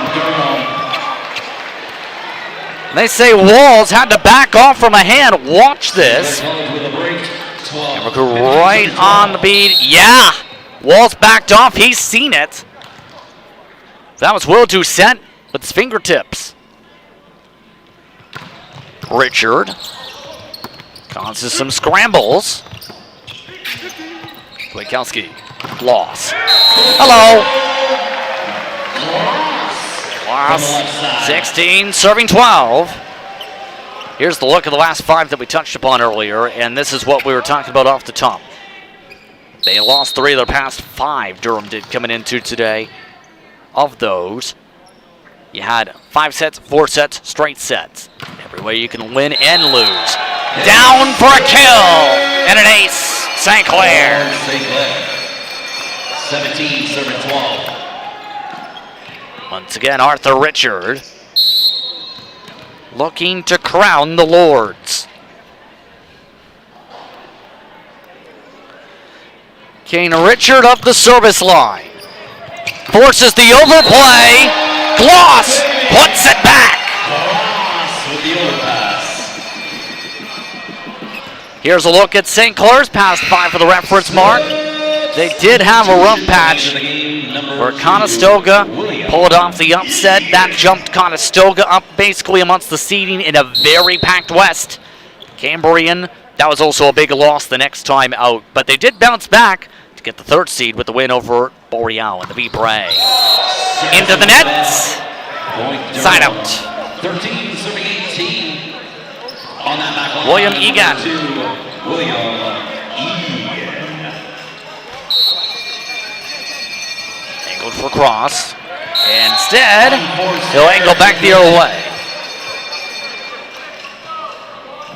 They say Walls had to back off from a hand. Watch this. Right on the bead. Yeah. Walls backed off. He's seen it. That was Will Doucette with his fingertips. Richard causes some scrambles. Kwiatkowski. Loss. Hello. Loss. 16, serving 12. Here's the look of the last 5 that we touched upon earlier, and this is what we were talking about off the top. They lost 3 of their past 5, Durham did, coming into today. Of those, you had 5 sets, 4 sets, straight sets. Every way you can win and lose. Down for a kill and an ace, St. Clair. 17, serving 12. Once again, Arthur Richard looking to crown the Lords. Kane Richard up the service line. Forces the overplay. Gloss puts it back. Gloss with the overpass. Here's a look at St. Clair's past 5 for the reference mark. They did have a rough patch where Conestoga pulled off the upset. That jumped Conestoga up basically amongst the seeding in a very packed West. Cambrian, that was also a big loss the next time out, but they did bounce back to get the 3rd seed with the win over Boreal and the V-Bray. Into the nets. Side out. 13, serving 18. On that back line. William Egan. William Egan. Angled for cross. Instead, he'll angle back the other way.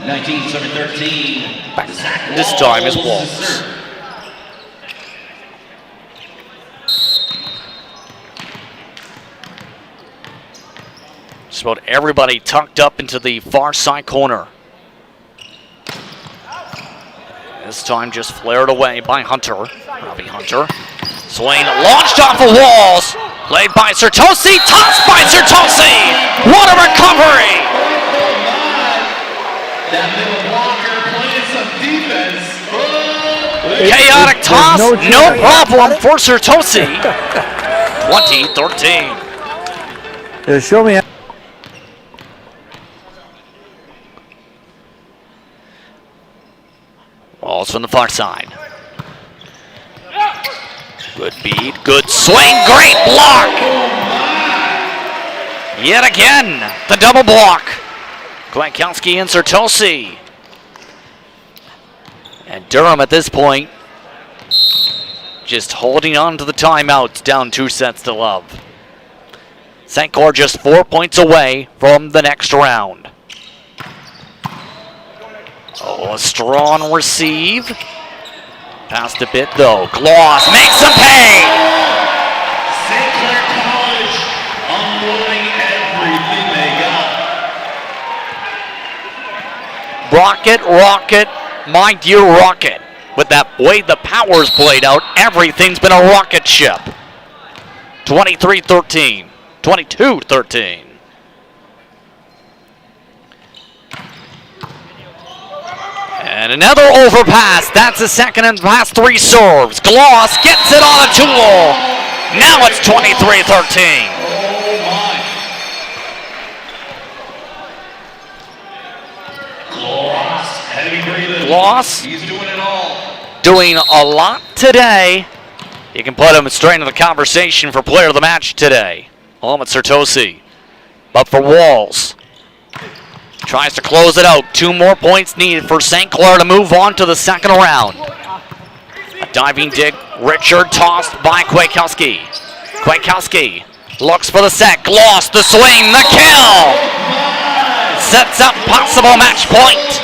19, serving 13. Back. This time is Walls. Just about everybody tucked up into the far side corner. This time just flared away by Hunter. Robbie Hunter. Swain launched off of Walls. Played by Sertosi. Tossed by Sertosi. What a recovery! That middle blocker playing some defense. Chaotic toss. No problem for Sertosi. 20-13. Show me. Walls from the far side. Good beat, good swing, great block! Yet again, the double block. Kwiatkowski and Sertosi. And Durham at this point, just holding on to the timeouts, down 2 sets to love. St. Clair just 4 points away from the next round. Oh, a strong receive. Passed a bit though. Gloss makes him pay. St. Clair College unloading everything they got. Rocket, rocket, my dear rocket. With that way the power's played out, everything's been a rocket ship. 23-13. 22-13. And another overpass. That's the second and past 3 serves. Gloss gets it on a tool. Now it's 23-13. Gloss, heavy breathing. Gloss He's doing it all. doing a lot today. You can put him straight into the conversation for player of the match today, along with Sertosi. But for Walls, tries to close it out. 2 more points needed for St. Clair to move on to the second round. A diving dig. Richard tossed by Kwiatkowski. Kwiatkowski looks for the set. Gloss, the swing, the kill. Sets up possible match point.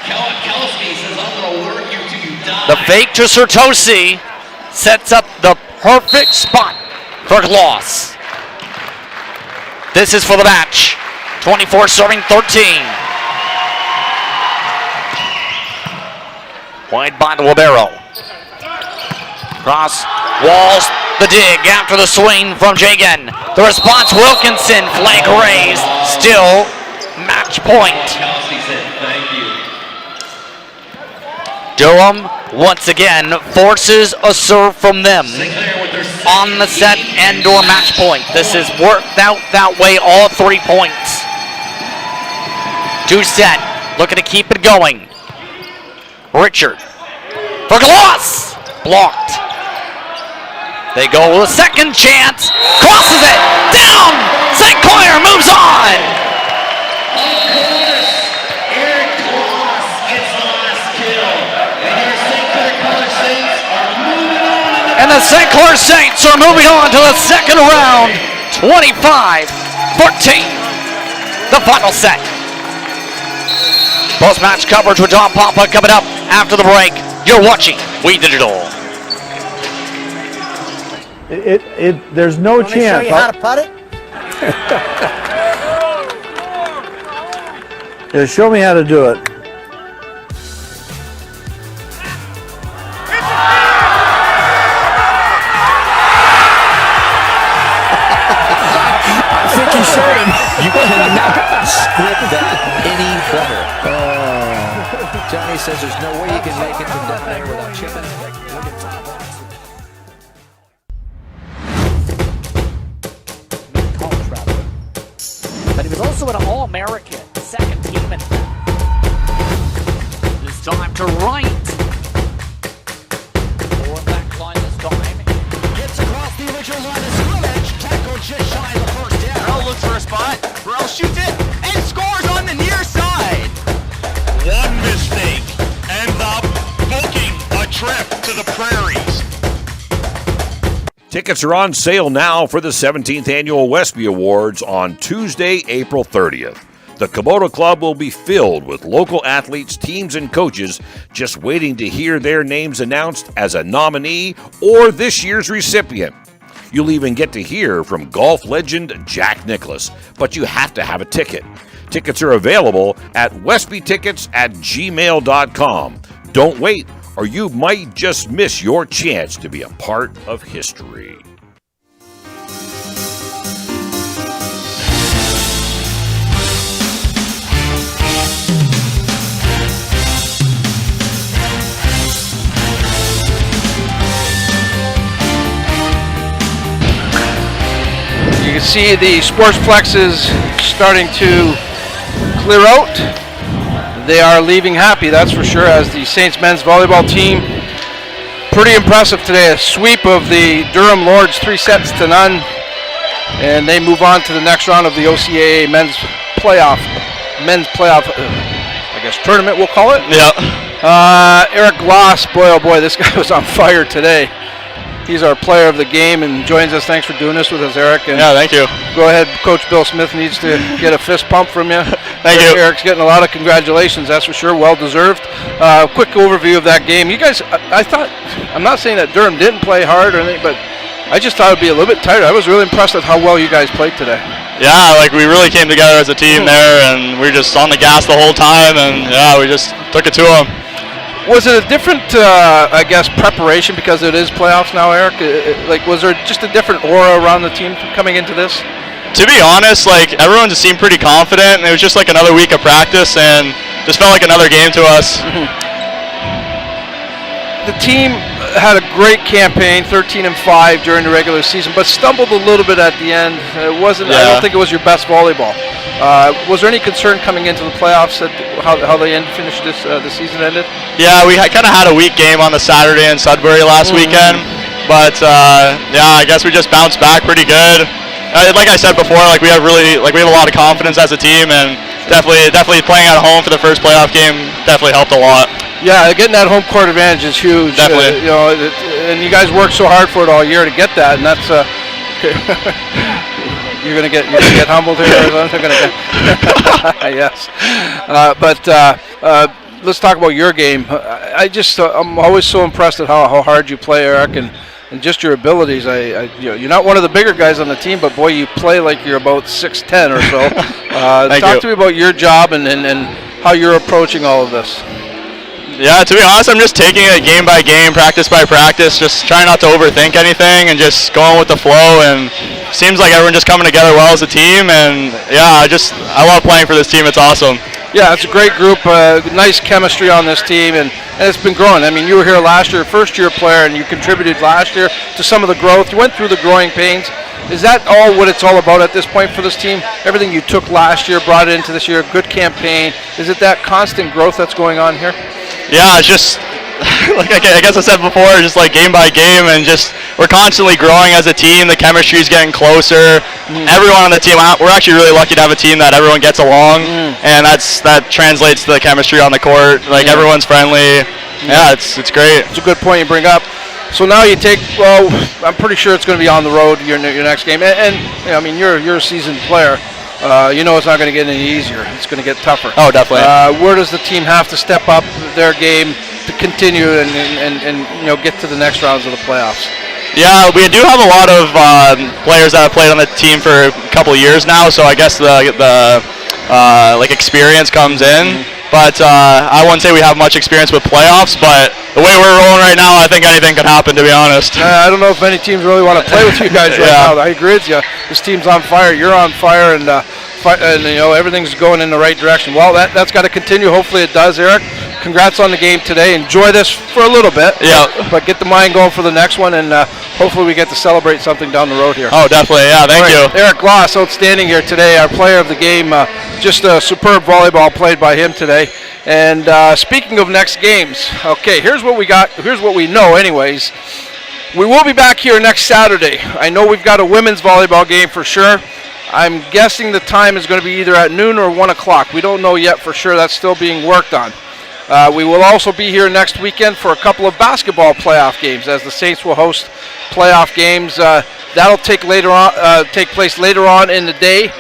Kwiatkowski says, I'm going to work you till you die. The fake to Sertosi sets up the perfect spot for Gloss. This is for the match. 24 serving 13. Wide by the Libero. Cross, Walls, the dig after the swing from Jagan. The response, Wilkinson, flag raised. Still match point. Kwiatkowski said, thank you. Durham, once again, forces a serve from them St. Clair with their on the set and or match point. This has worked out that way, all 3 points. 2 set, looking to keep it going. Richard for Gloss. Blocked. They go with a second chance. Crosses it. Down. St. Clair moves on. Eric Gloss gets the last kill. And your St. Clair College Saints are moving on. And the St. Clair Saints are moving on to the second round. 25-14. The final set. Post-match coverage with John Papa coming up after the break. You're watching We Digital. There's no chance. Show you how to putt it? Yeah, show me how to do it. I think you showed him. You cannot script that any better. Johnny says there's no way you can make it from down there without chipping. But he was also an All-American, second team in this time to right. Or back line this time. Gets across the original line of scrimmage. Tackle just shy of the first down. Burrell looks for a spot. Burrell shoots it and scores on the near side. One mistake, and up booking a trip to the prairies. Tickets are on sale now for the 17th Annual Westby Awards on Tuesday, April 30th. The Komodo Club will be filled with local athletes, teams, and coaches just waiting to hear their names announced as a nominee or this year's recipient. You'll even get to hear from golf legend Jack Nicklaus, but you have to have a ticket. Tickets are available at westbytickets@gmail.com. Don't wait, or you might just miss your chance to be a part of history. You can see the sportsplexes starting to clear out. They are leaving happy, that's for sure, as the Saints men's volleyball team. Pretty impressive today. A sweep of the Durham Lords, 3-0, and they move on to the next round of the OCAA men's playoff, I guess, tournament, we'll call it. Yeah. Eric Gloss, boy, oh boy, this guy was on fire today. He's our player of the game and joins us. Thanks for doing this with us, Eric. And Yeah, thank you. go ahead, Coach Bill Smith needs to get a fist pump from you. Thank you. Eric's getting a lot of congratulations, that's for sure, well deserved. Quick overview of that game. You guys, I thought, I'm not saying that Durham didn't play hard or anything, but I just thought it would be a little bit tighter. I was really impressed at how well you guys played today. Yeah, like we really came together as a team there, and we were just on the gas the whole time, and yeah, we just took it to them. Was it a different, I guess, preparation because it is playoffs now, Eric? Like, was there just a different aura around the team coming into this? To be honest, like everyone just seemed pretty confident, and it was just like another week of practice, and just felt like another game to us. The team had a great campaign, 13-5 during the regular season, but stumbled a little bit at the end. It wasn't. I don't think it was your best volleyball. Was there any concern coming into the playoffs that how they finished this the season ended? Yeah, we kind of had a weak game on the Saturday in Sudbury last weekend, but yeah, I guess we just bounced back pretty good. Like I said before, like we have a lot of confidence as a team, and definitely playing at home for the first playoff game definitely helped a lot. Yeah, getting that home court advantage is huge. Definitely. And you guys worked so hard for it all year to get that, and that's you're gonna get humbled here. Yes, but let's talk about your game. I'm always so impressed at how hard you play, Eric, and just your abilities. You're not one of the bigger guys on the team, but boy, you play like you're about 6'10" or so. Talk to me about your job and how you're approaching all of this. Yeah, to be honest, I'm just taking it game by game, practice by practice, just trying not to overthink anything and just going with the flow. And seems like everyone just coming together well as a team. And yeah, I love playing for this team. It's awesome. Yeah, it's a great group, nice chemistry on this team, and it's been growing. I mean, you were here last year, first-year player, and you contributed last year to some of the growth. You went through the growing pains. Is that all what it's all about at this point for this team? Everything you took last year, brought it into this year, good campaign. Is it that constant growth that's going on here? Yeah, it's just like I guess I said before, just like game by game, and just we're constantly growing as a team. The chemistry is getting closer. Everyone on the team, we're actually really lucky to have a team that everyone gets along, and that translates to the chemistry on the court. Like everyone's friendly. Yeah, it's great. It's a good point you bring up. So now you take, well, I'm pretty sure it's going to be on the road your next game, and I mean you're a seasoned player. You know it's not going to get any easier. It's going to get tougher. Oh, definitely. Where does the team have to step up their game to continue and get to the next rounds of the playoffs? Yeah, we do have a lot of players that have played on the team for a couple of years now, so I guess the experience comes in. But I wouldn't say we have much experience with playoffs, but the way we're rolling right now, I think anything could happen, to be honest. I don't know if many teams really want to play with you guys right now. I agree with you. This team's on fire. You're on fire, and everything's going in the right direction. Well, that's got to continue. Hopefully it does, Eric. Congrats on the game today. Enjoy this for a little bit. Yeah. But get the mind going for the next one, and hopefully we get to celebrate something down the road here. Oh, definitely. Yeah, thank you. Eric Gloss, outstanding here today. Our player of the game. Just a superb volleyball played by him today. And speaking of next games, okay, here's what we got. Here's what we know anyways. We will be back here next Saturday. I know we've got a women's volleyball game for sure. I'm guessing the time is going to be either at noon or 1 o'clock. We don't know yet for sure. That's still being worked on. We will also be here next weekend for a couple of basketball playoff games, as the Saints will host playoff games. That'll take place later on in the day.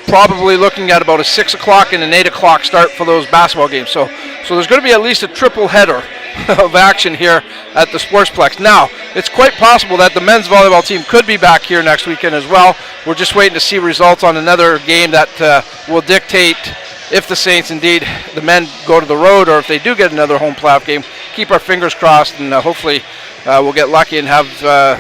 Probably looking at about a 6 o'clock and an 8 o'clock start for those basketball games. So there's going to be at least a triple header of action here at the Sportsplex. Now, it's quite possible that the men's volleyball team could be back here next weekend as well. We're just waiting to see results on another game that will dictate if the Saints, indeed, the men go to the road, or if they do get another home playoff game. Keep our fingers crossed, and hopefully we'll get lucky and have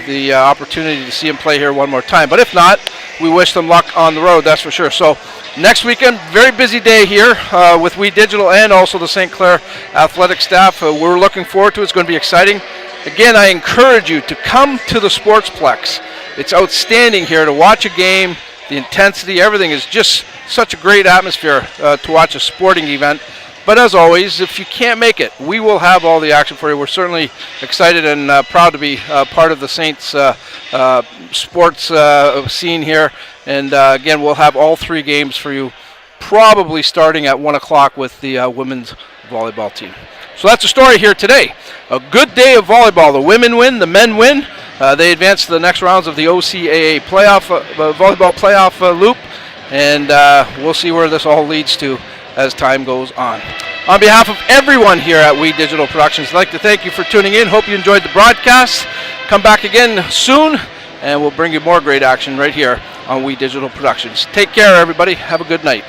the opportunity to see them play here one more time. But if not, we wish them luck on the road, that's for sure. So next weekend, very busy day here with We Digital and also the St. Clair athletic staff. We're looking forward to it. It's going to be exciting. Again, I encourage you to come to the Sportsplex. It's outstanding here to watch a game. The intensity, everything is just such a great atmosphere to watch a sporting event. But as always, if you can't make it, we will have all the action for you. We're certainly excited and proud to be part of the Saints sports scene here. And again, we'll have all three games for you, probably starting at 1 o'clock with the women's volleyball team. So that's the story here today. A good day of volleyball. The women win, the men win. They advance to the next rounds of the OCAA playoff, volleyball playoff loop. And we'll see where this all leads to as time goes on. On behalf of everyone here at We Digital Productions, I'd like to thank you for tuning in. Hope you enjoyed the broadcast. Come back again soon, and we'll bring you more great action right here on We Digital Productions. Take care, everybody. Have a good night.